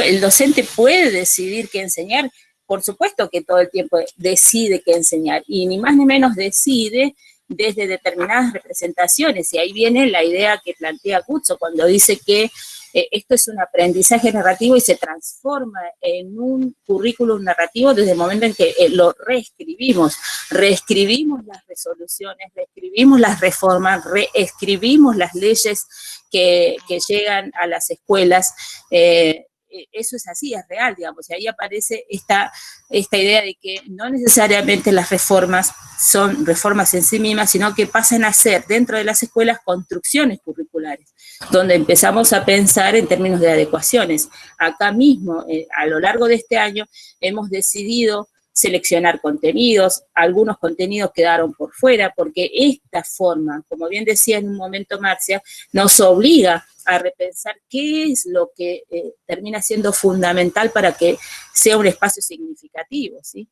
¿el docente puede decidir qué enseñar? Por supuesto que todo el tiempo decide qué enseñar, y ni más ni menos decide desde determinadas representaciones, y ahí viene la idea que plantea Goodson cuando dice que esto es un aprendizaje narrativo y se transforma en un currículum narrativo desde el momento en que lo reescribimos las resoluciones, reescribimos las reformas, reescribimos las leyes que llegan a las escuelas. Eso es así, es real, digamos, y ahí aparece esta idea de que no necesariamente las reformas son reformas en sí mismas, sino que pasan a ser dentro de las escuelas construcciones curriculares, donde empezamos a pensar en términos de adecuaciones. Acá mismo, a lo largo de este año, hemos decidido seleccionar contenidos, algunos contenidos quedaron por fuera, porque esta forma, como bien decía en un momento Marcia, nos obliga a repensar qué es lo que termina siendo fundamental para que sea un espacio significativo, ¿sí?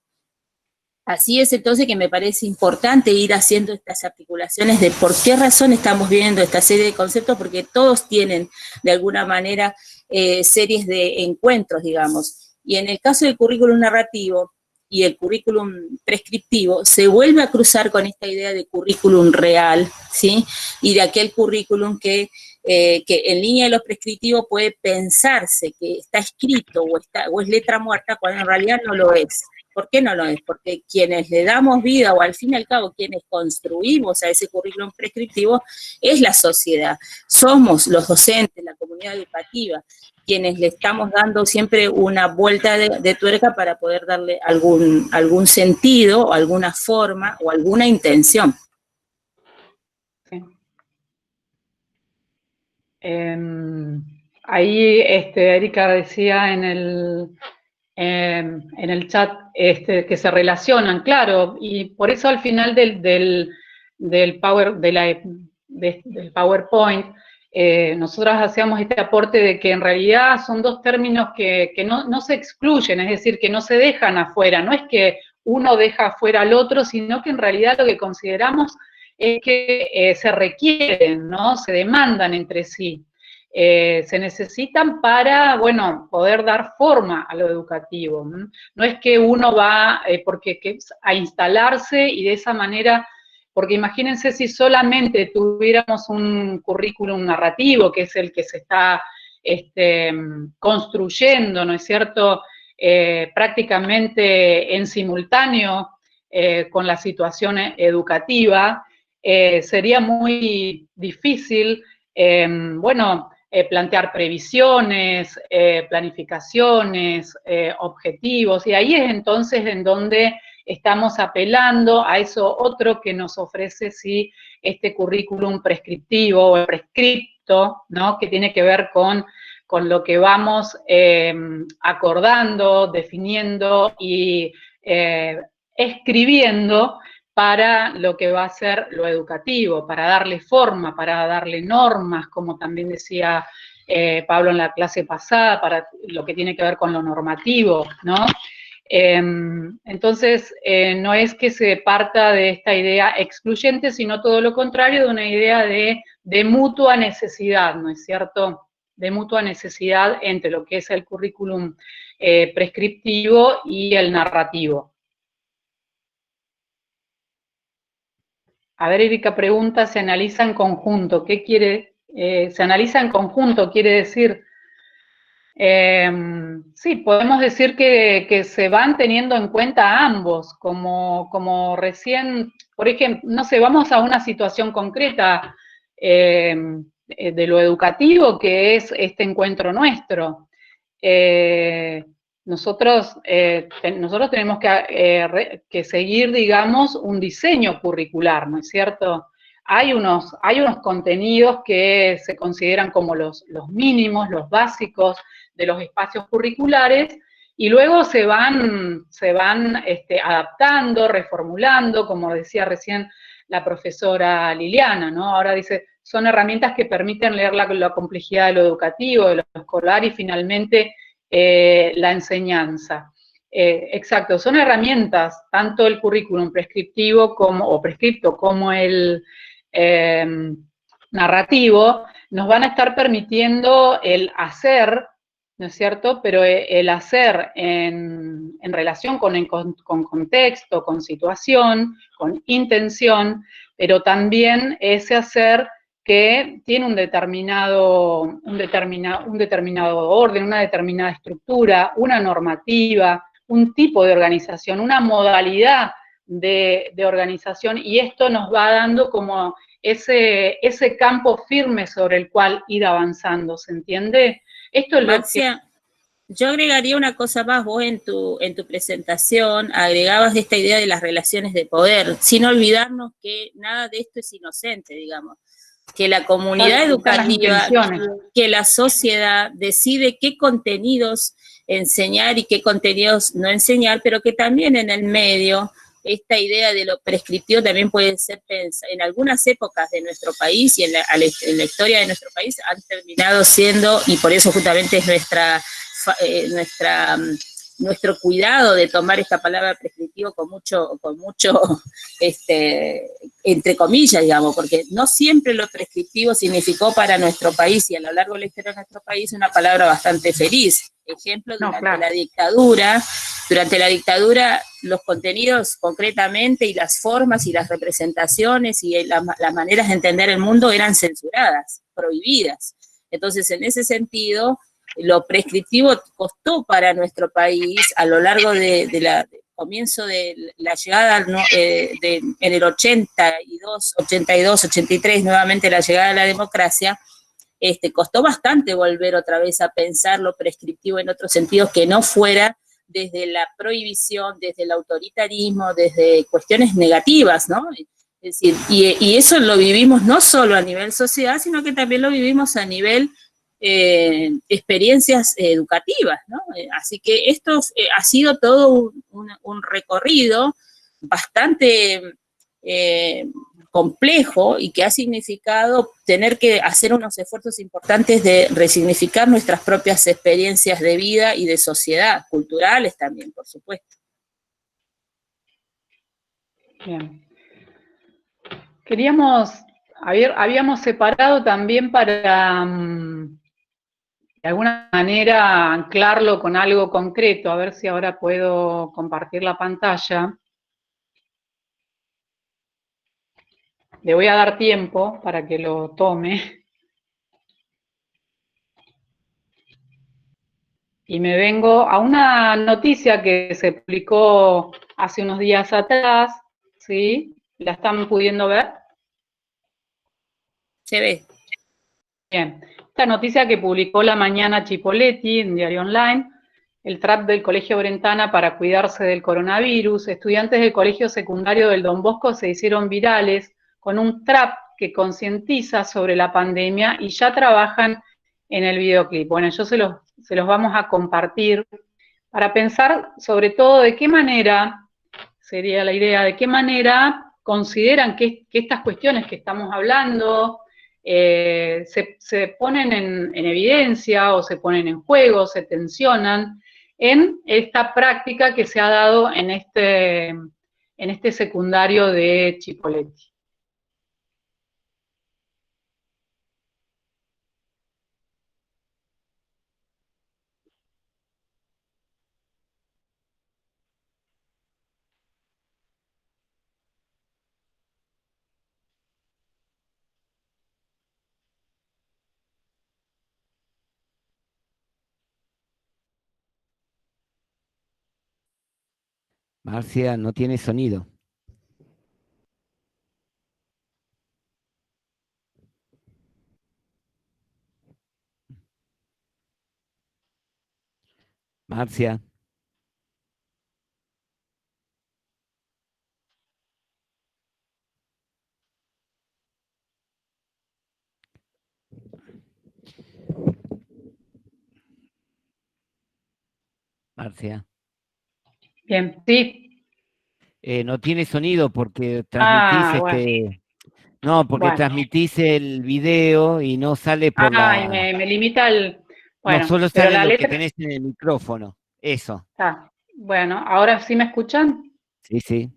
Así es entonces que me parece importante ir haciendo estas articulaciones de por qué razón estamos viendo esta serie de conceptos, porque todos tienen de alguna manera series de encuentros, digamos. Y en el caso del currículum narrativo y el currículum prescriptivo, se vuelve a cruzar con esta idea de currículum real, ¿sí? Y de aquel currículum que en línea de lo prescriptivo puede pensarse que está escrito o es letra muerta, cuando en realidad no lo es. ¿Por qué no lo es? Porque quienes le damos vida, o al fin y al cabo quienes construimos a ese currículum prescriptivo, es la sociedad. Somos los docentes, la comunidad educativa, quienes le estamos dando siempre una vuelta de tuerca para poder darle algún sentido, o alguna forma, o alguna intención. Sí. Ahí Erika decía en el chat que se relacionan, claro, y por eso al final del PowerPoint, nosotras hacíamos este aporte de que en realidad son dos términos que no se excluyen, es decir, que no se dejan afuera, no es que uno deja afuera al otro, sino que en realidad lo que consideramos es que se requieren, ¿no? Se demandan entre sí. Se necesitan para, bueno, poder dar forma a lo educativo. No es que uno va a instalarse y de esa manera, porque imagínense si solamente tuviéramos un currículum narrativo, que es el que se está construyendo, ¿no es cierto?, prácticamente en simultáneo con la situación educativa, sería muy difícil, plantear previsiones, planificaciones, objetivos, y ahí es entonces en donde estamos apelando a eso otro que nos ofrece sí este currículum prescriptivo o el prescript, prescripto, ¿no? Que tiene que ver con lo que vamos acordando, definiendo y escribiendo para lo que va a ser lo educativo, para darle forma, para darle normas, como también decía Pablo en la clase pasada, para lo que tiene que ver con lo normativo, ¿no? Entonces, no es que se parta de esta idea excluyente, sino todo lo contrario, de una idea de mutua necesidad, ¿no es cierto?, de mutua necesidad entre lo que es el currículum prescriptivo y el narrativo. A ver, Erika pregunta, ¿se analiza en conjunto? ¿Qué quiere? ¿Se analiza en conjunto? Quiere decir, sí, podemos decir que se van teniendo en cuenta ambos, como recién, por ejemplo, no sé, vamos a una situación concreta de lo educativo, que es este encuentro nuestro. Nosotros tenemos que seguir, digamos, un diseño curricular, ¿no es cierto? Hay unos contenidos que se consideran como los mínimos, los básicos de los espacios curriculares, y luego se van adaptando, reformulando, como decía recién la profesora Liliana, ¿no? Ahora dice, son herramientas que permiten leer la complejidad de lo educativo, de lo escolar y finalmente la enseñanza. Exacto, son herramientas, tanto el currículum prescriptivo o prescripto como el narrativo, nos van a estar permitiendo el hacer, ¿no es cierto?, pero el hacer en relación con contexto, con situación, con intención, pero también ese hacer que tiene un determinado orden, una determinada estructura, una normativa, un tipo de organización, una modalidad de organización, y esto nos va dando como ese campo firme sobre el cual ir avanzando, ¿se entiende? Esto es Marcia, yo agregaría una cosa más. Vos en tu presentación agregabas esta idea de las relaciones de poder, sin olvidarnos que nada de esto es inocente, digamos. Que la comunidad educativa, que la sociedad decide qué contenidos enseñar y qué contenidos no enseñar, pero que también en el medio esta idea de lo prescriptivo también puede ser pensada. En algunas épocas de nuestro país y en la historia de nuestro país han terminado siendo, y por eso justamente es nuestro cuidado de tomar esta palabra prescriptivo con mucho entre comillas, digamos, porque no siempre lo prescriptivo significó para nuestro país y a lo largo de la historia de nuestro país una palabra bastante feliz. Ejemplo, durante la dictadura los contenidos concretamente y las formas y las representaciones y las maneras de entender el mundo eran censuradas, prohibidas. Entonces, en ese sentido, lo prescriptivo costó para nuestro país a lo largo de comienzo de la llegada, en el 82, 83, nuevamente la llegada de la democracia. Costó bastante volver otra vez a pensar lo prescriptivo en otros sentidos que no fuera desde la prohibición, desde el autoritarismo, desde cuestiones negativas, ¿no? Es decir, y eso lo vivimos no solo a nivel sociedad, sino que también lo vivimos a nivel experiencias educativas, ¿no? Así que esto ha sido todo un recorrido bastante complejo y que ha significado tener que hacer unos esfuerzos importantes de resignificar nuestras propias experiencias de vida y de sociedad, culturales también, por supuesto. Bien. Habíamos separado también para, de alguna manera, anclarlo con algo concreto, a ver si ahora puedo compartir la pantalla. Le voy a dar tiempo para que lo tome. Y me vengo a una noticia que se publicó hace unos días atrás, ¿sí? ¿La están pudiendo ver? Se ve. Bien. Esta noticia que publicó La Mañana Chipoletti en Diario Online, el TRAP del Colegio Brentana para cuidarse del coronavirus. Estudiantes del colegio secundario del Don Bosco se hicieron virales con un TRAP que concientiza sobre la pandemia y ya trabajan en el videoclip. Bueno, yo se los vamos a compartir para pensar sobre todo de qué manera, sería la idea, de qué manera consideran que estas cuestiones que estamos hablando se ponen en evidencia o se ponen en juego, se tensionan en esta práctica que se ha dado en este secundario de Chipoleti. Marcia, no tiene sonido. Marcia. Marcia. Bien, sí. No tiene sonido porque transmitís bueno. No, porque Bueno. transmitís el video y no sale por la... y me limita el... Bueno, no solo pero sale la lo letra... que tenés en el micrófono, eso. Bueno, ¿ahora sí me escuchan? Sí, sí.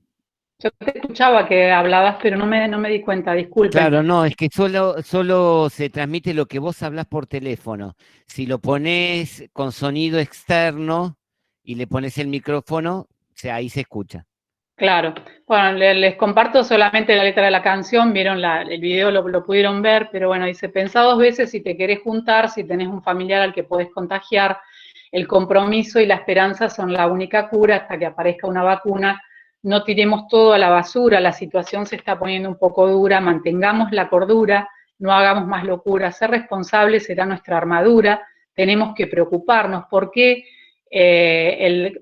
Yo te escuchaba que hablabas, pero no me di cuenta, disculpen. Claro, no, es que solo se transmite lo que vos hablás por teléfono. Si lo pones con sonido externo y le pones el micrófono, ahí se escucha. Claro. Bueno, les comparto solamente la letra de la canción, vieron el video, lo pudieron ver, pero bueno, dice, pensá 2 veces si te querés juntar, si tenés un familiar al que podés contagiar, el compromiso y la esperanza son la única cura hasta que aparezca una vacuna, no tiremos todo a la basura, la situación se está poniendo un poco dura, mantengamos la cordura, no hagamos más locura, ser responsables será nuestra armadura, tenemos que preocuparnos, porque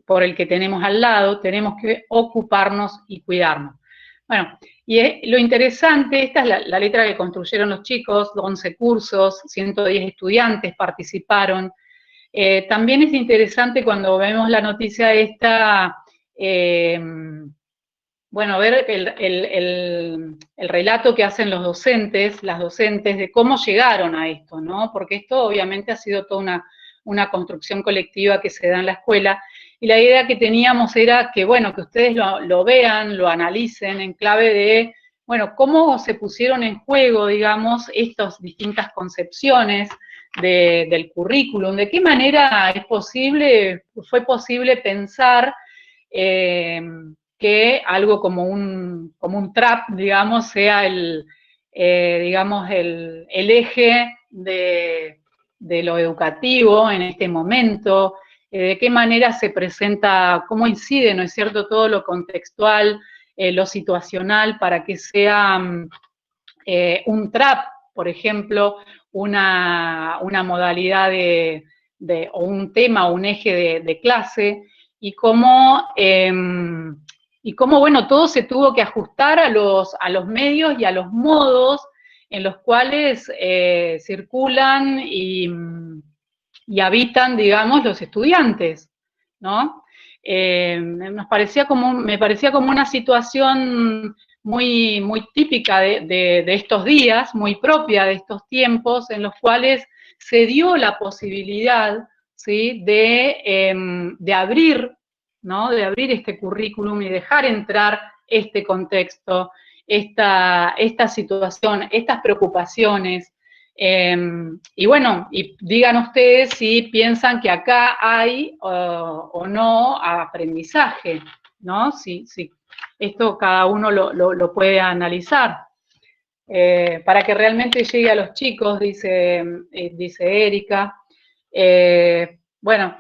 por el que tenemos al lado, tenemos que ocuparnos y cuidarnos. Bueno, y lo interesante, esta es la letra que construyeron los chicos, 11 cursos, 110 estudiantes participaron. También es interesante cuando vemos la noticia esta, bueno, ver el relato que hacen los docentes, las docentes, de cómo llegaron a esto, ¿no? Porque esto obviamente ha sido toda una construcción colectiva que se da en la escuela, y la idea que teníamos era que, bueno, que ustedes lo vean, lo analicen en clave de, bueno, cómo se pusieron en juego, digamos, estas distintas concepciones del currículum, de qué manera fue posible pensar que algo como un trap, digamos, sea digamos, el eje de lo educativo en este momento, de qué manera se presenta, cómo incide, ¿no es cierto?, todo lo contextual, lo situacional, para que sea un trap, por ejemplo, una modalidad o un tema, un eje de clase, y cómo, bueno, todo se tuvo que ajustar a los medios y a los modos en los cuales circulan y habitan, digamos, los estudiantes, ¿no? Me parecía como una situación muy, muy típica de estos días, muy propia de estos tiempos, en los cuales se dio la posibilidad, ¿sí?, de abrir, ¿no?, de abrir este currículum y dejar entrar este contexto, esta situación, estas preocupaciones. Y bueno, y digan ustedes si piensan que acá hay o no aprendizaje, ¿no? Si esto cada uno lo puede analizar. Para que realmente llegue a los chicos, dice Erika. Bueno,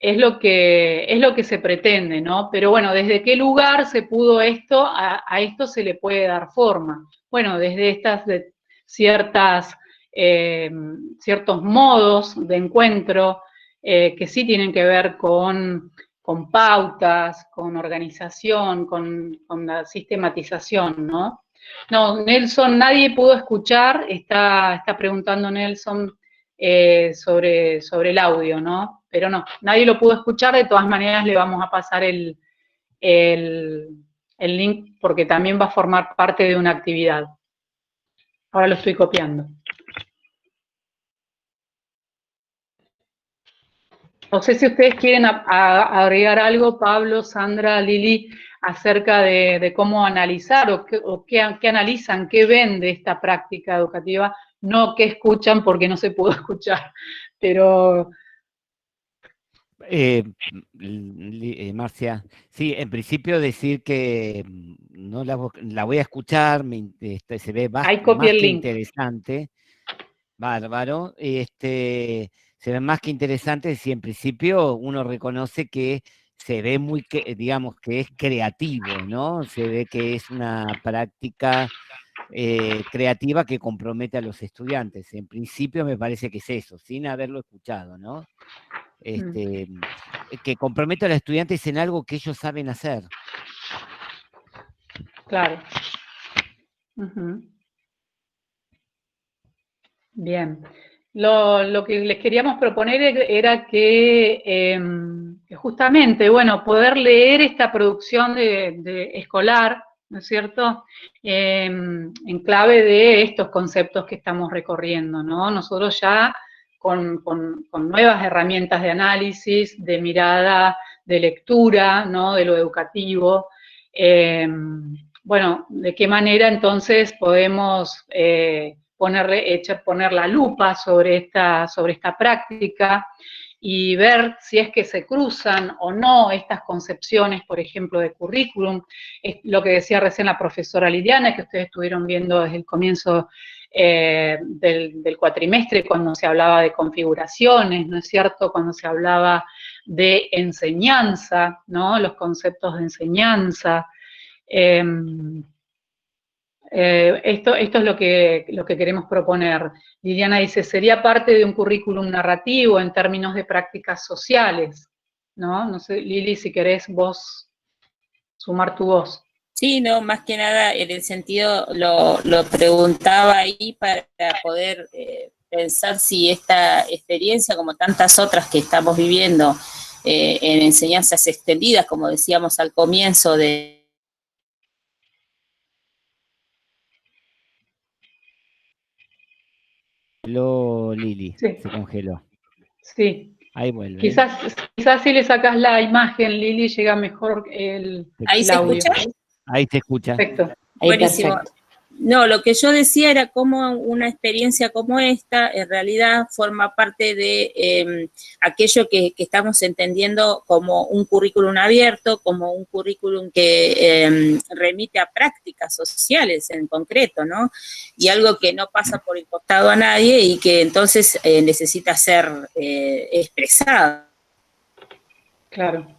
es lo que se pretende, ¿no? Pero bueno, ¿desde qué lugar se pudo esto? A esto se le puede dar forma. Bueno, desde estas ciertos modos de encuentro que sí tienen que ver con pautas, con organización, con la sistematización, ¿no? No, Nelson, nadie pudo escuchar, está preguntando Nelson sobre el audio, ¿no? Pero no, nadie lo pudo escuchar, de todas maneras le vamos a pasar el link porque también va a formar parte de una actividad. Ahora lo estoy copiando. No sé si ustedes quieren agregar algo, Pablo, Sandra, Lili, acerca de cómo analizar o qué analizan, qué ven de esta práctica educativa, no qué escuchan porque no se pudo escuchar, pero... Marcia, sí, en principio decir que no la voy a escuchar, se ve Ahí más copié el que link. interesante, bárbaro, se ve más que interesante si en principio uno reconoce que se ve digamos, que es creativo, ¿no? Se ve que es una práctica creativa que compromete a los estudiantes. En principio me parece que es eso, sin haberlo escuchado, ¿no? Que compromete a los estudiantes en algo que ellos saben hacer. Claro. Bien. Lo que les queríamos proponer era que justamente, bueno, poder leer esta producción de escolar, ¿no es cierto?, en clave de estos conceptos que estamos recorriendo, ¿no? Nosotros ya con nuevas herramientas de análisis, de mirada, de lectura, ¿no?, de lo educativo, bueno, de qué manera entonces podemos poner la lupa sobre esta práctica y ver si es que se cruzan o no estas concepciones, por ejemplo, de currículum. Es lo que decía recién la profesora Liliana, que ustedes estuvieron viendo desde el comienzo del cuatrimestre, cuando se hablaba de configuraciones, ¿no es cierto?, cuando se hablaba de enseñanza, ¿no?, los conceptos de enseñanza. Esto es lo que queremos proponer. Liliana dice, sería parte de un currículum narrativo en términos de prácticas sociales, ¿no? No sé, Lili, si querés vos sumar tu voz. Sí, no, más que nada en el sentido, lo preguntaba ahí para poder pensar si esta experiencia, como tantas otras que estamos viviendo en enseñanzas extendidas, como decíamos al comienzo de... Lili, sí. Se congeló. Sí. Ahí vuelve. Quizás si le sacas la imagen, Lili, llega mejor el audio. ¿Se escucha? Ahí se escucha. Perfecto. Buenísimo. Perfecto. No, lo que yo decía era cómo una experiencia como esta en realidad forma parte de aquello que estamos entendiendo como un currículum abierto, como un currículum que remite a prácticas sociales en concreto, ¿no? Y algo que no pasa por el costado a nadie y que entonces necesita ser expresado. Claro.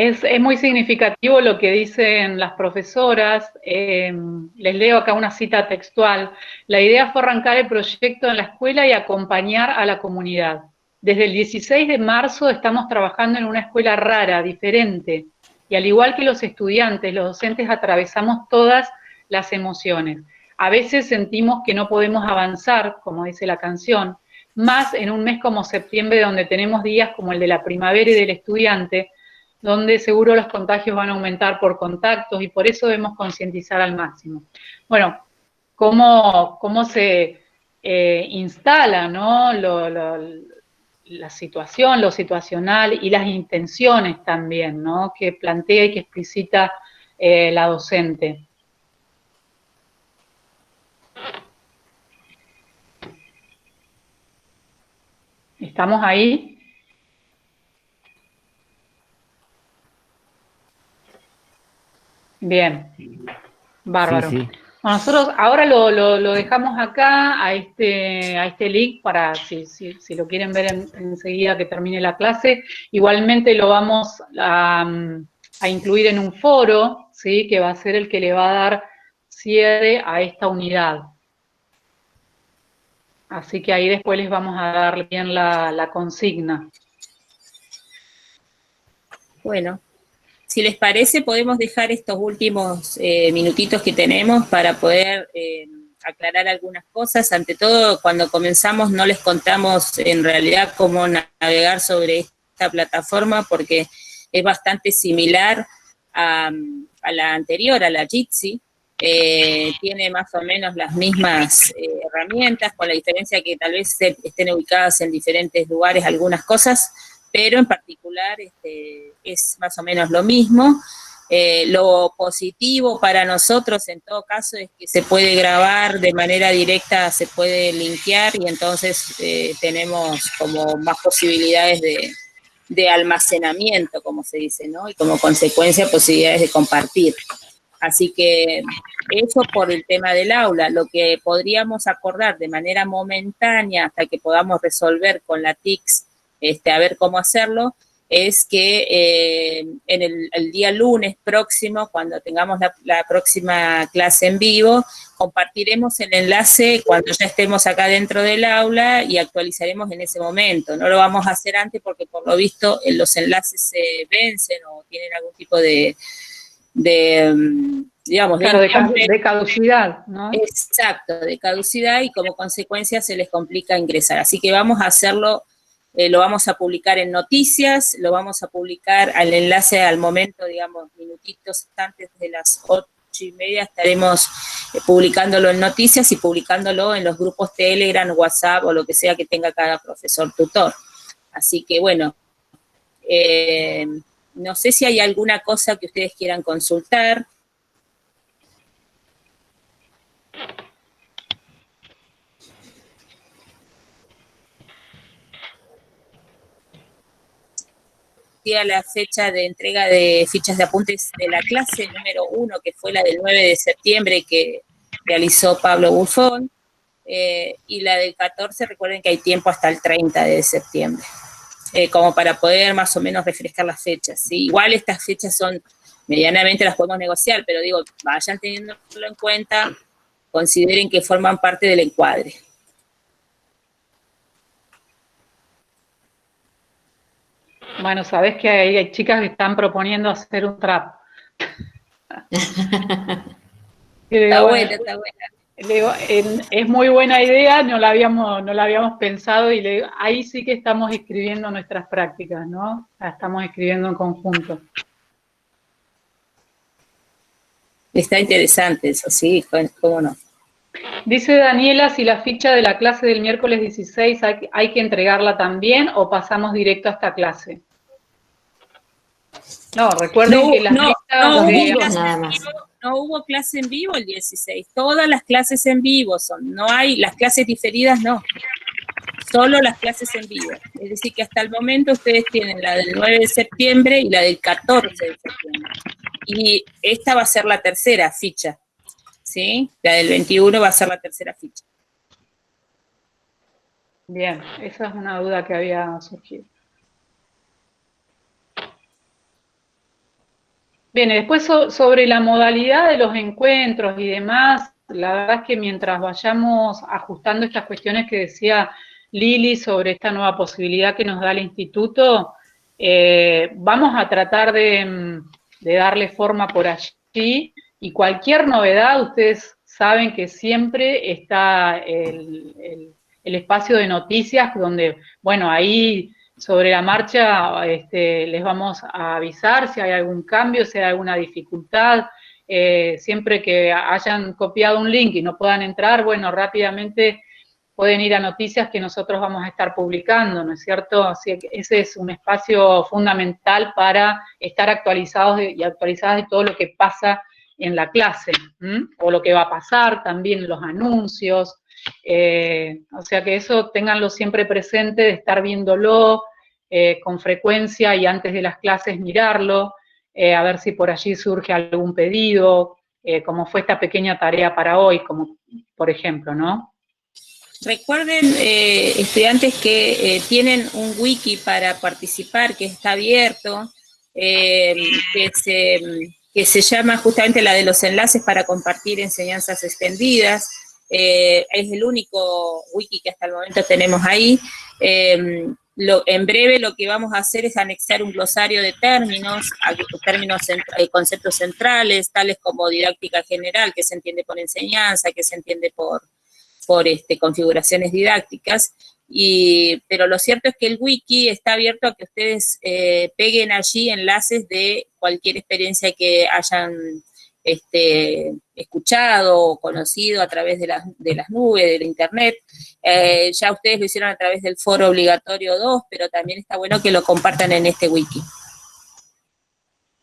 Es muy significativo lo que dicen las profesoras. Les leo acá una cita textual. La idea fue arrancar el proyecto en la escuela y acompañar a la comunidad. Desde el 16 de marzo estamos trabajando en una escuela rara, diferente, y al igual que los estudiantes, los docentes atravesamos todas las emociones. A veces sentimos que no podemos avanzar, como dice la canción, más en un mes como septiembre, donde tenemos días como el de la primavera y del estudiante, donde seguro los contagios van a aumentar por contactos y por eso debemos concientizar al máximo. Bueno, cómo se instala, ¿no?, la situación, lo situacional y las intenciones también, ¿no?, que plantea y que explicita la docente. ¿Estamos ahí? Bien, bárbaro. Sí, sí. Bueno, nosotros ahora lo dejamos acá a este link para si lo quieren ver enseguida que termine la clase. Igualmente lo vamos a incluir en un foro, ¿sí?, que va a ser el que le va a dar cierre a esta unidad. Así que ahí después les vamos a dar bien la consigna. Bueno. Si les parece, podemos dejar estos últimos minutitos que tenemos para poder aclarar algunas cosas. Ante todo, cuando comenzamos no les contamos en realidad cómo navegar sobre esta plataforma, porque es bastante similar a la anterior, a la Jitsi. Tiene más o menos las mismas herramientas, con la diferencia que tal vez estén ubicadas en diferentes lugares algunas cosas, pero en particular es más o menos lo mismo. Lo positivo para nosotros en todo caso es que se puede grabar de manera directa, se puede linkear y entonces tenemos como más posibilidades de almacenamiento, como se dice, ¿no? Y como consecuencia posibilidades de compartir. Así que eso por el tema del aula. Lo que podríamos acordar de manera momentánea hasta que podamos resolver con la TICS, a ver cómo hacerlo, es que en el día lunes próximo, cuando tengamos la próxima clase en vivo, compartiremos el enlace cuando ya estemos acá dentro del aula y actualizaremos en ese momento. No lo vamos a hacer antes porque por lo visto los enlaces se vencen o tienen algún tipo digamos, claro, de caducidad, ¿no? Exacto, de caducidad, y como consecuencia se les complica ingresar. Así que vamos a hacerlo, lo vamos a publicar en noticias, lo vamos a publicar al enlace al momento, digamos, minutitos antes de las 8:30 estaremos publicándolo en noticias y publicándolo en los grupos Telegram, WhatsApp o lo que sea que tenga cada profesor tutor. Así que bueno, no sé si hay alguna cosa que ustedes quieran consultar. A la fecha de entrega de fichas de apuntes de la clase número 1, que fue la del 9 de septiembre que realizó Pablo Bufón, y la del 14, recuerden que hay tiempo hasta el 30 de septiembre, como para poder más o menos refrescar las fechas, ¿sí? Igual estas fechas son, medianamente las podemos negociar, pero digo, vayan teniéndolo en cuenta, consideren que forman parte del encuadre. Bueno, sabés que hay chicas que están proponiendo hacer un trap. Está buena, está buena. Le digo, es muy buena idea, no la habíamos pensado y ahí sí que estamos escribiendo nuestras prácticas, ¿no? La estamos escribiendo en conjunto. Está interesante eso, sí, cómo no. Dice Daniela, si la ficha de la clase del miércoles 16 hay que entregarla también o pasamos directo a esta clase. No, recuerden que las no hubo clase en vivo el 16, todas las clases en vivo son, no hay, las clases diferidas no, solo las clases en vivo. Es decir que hasta el momento ustedes tienen la del 9 de septiembre y la del 14 de septiembre. Y esta va a ser la tercera ficha, ¿sí? La del 21 va a ser la tercera ficha. Bien, esa es una duda que había surgido. Bien, y después sobre la modalidad de los encuentros y demás, la verdad es que mientras vayamos ajustando estas cuestiones que decía Lili sobre esta nueva posibilidad que nos da el instituto, vamos a tratar de darle forma por allí, y cualquier novedad, ustedes saben que siempre está el espacio de noticias, donde, bueno, ahí sobre la marcha les vamos a avisar si hay algún cambio, si hay alguna dificultad. Siempre que hayan copiado un link y no puedan entrar, bueno, rápidamente pueden ir a noticias que nosotros vamos a estar publicando, ¿no es cierto? Así que ese es un espacio fundamental para estar actualizados y actualizadas de todo lo que pasa en la clase, o lo que va a pasar, también los anuncios. O sea que eso ténganlo siempre presente, de estar viéndolo con frecuencia y antes de las clases mirarlo, a ver si por allí surge algún pedido, como fue esta pequeña tarea para hoy, como por ejemplo, ¿no? Recuerden, estudiantes, que tienen un wiki para participar, que está abierto, que se llama justamente la de los enlaces para compartir enseñanzas extendidas. Es el único wiki que hasta el momento tenemos ahí. en breve lo que vamos a hacer es anexar un glosario de términos, conceptos centrales, tales como didáctica general, que se entiende por enseñanza, que se entiende por configuraciones didácticas, pero lo cierto es que el wiki está abierto a que ustedes peguen allí enlaces de cualquier experiencia que hayan escuchado o conocido a través de las nubes, del internet. Ya ustedes lo hicieron a través del foro obligatorio 2, pero también está bueno que lo compartan en este wiki.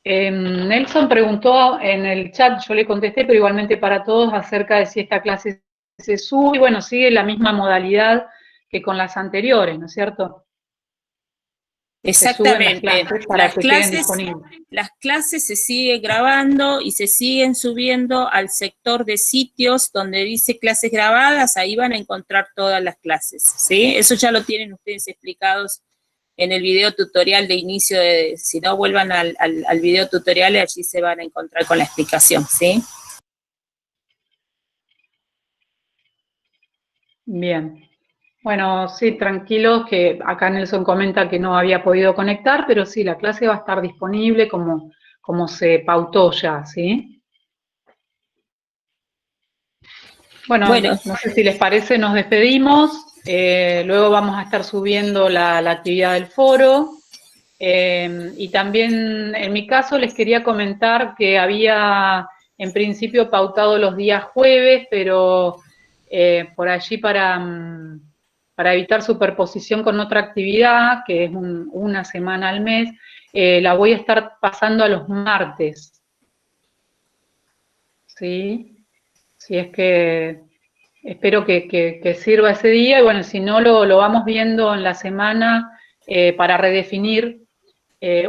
Nelson preguntó en el chat, yo le contesté, pero igualmente para todos, acerca de si esta clase se sube, y bueno, sigue la misma modalidad que con las anteriores, ¿no es cierto? Exactamente, las clases se siguen grabando y se siguen subiendo al sector de sitios donde dice clases grabadas, ahí van a encontrar todas las clases, ¿sí? Eso ya lo tienen ustedes explicados en el video tutorial de inicio, si no vuelvan al video tutorial y allí se van a encontrar con la explicación, ¿sí? Bien. Bueno, sí, tranquilos, que acá Nelson comenta que no había podido conectar, pero sí, la clase va a estar disponible como se pautó ya, ¿sí? Bueno, no sé si les parece, nos despedimos, luego vamos a estar subiendo la actividad del foro, y también en mi caso les quería comentar que había en principio pautado los días jueves, pero por allí para evitar superposición con otra actividad, que es una semana al mes, la voy a estar pasando a los martes. ¿Sí? Si es que espero que sirva ese día, y bueno, si no lo vamos viendo en la semana para redefinir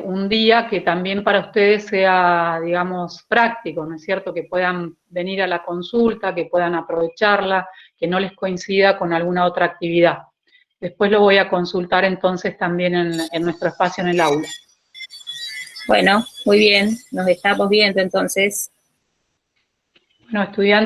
un día que también para ustedes sea, digamos, práctico, ¿no es cierto? Que puedan venir a la consulta, que puedan aprovecharla, que no les coincida con alguna otra actividad. Después lo voy a consultar entonces también en nuestro espacio en el aula. Bueno, muy bien, nos estamos viendo entonces. Bueno, estudiantes.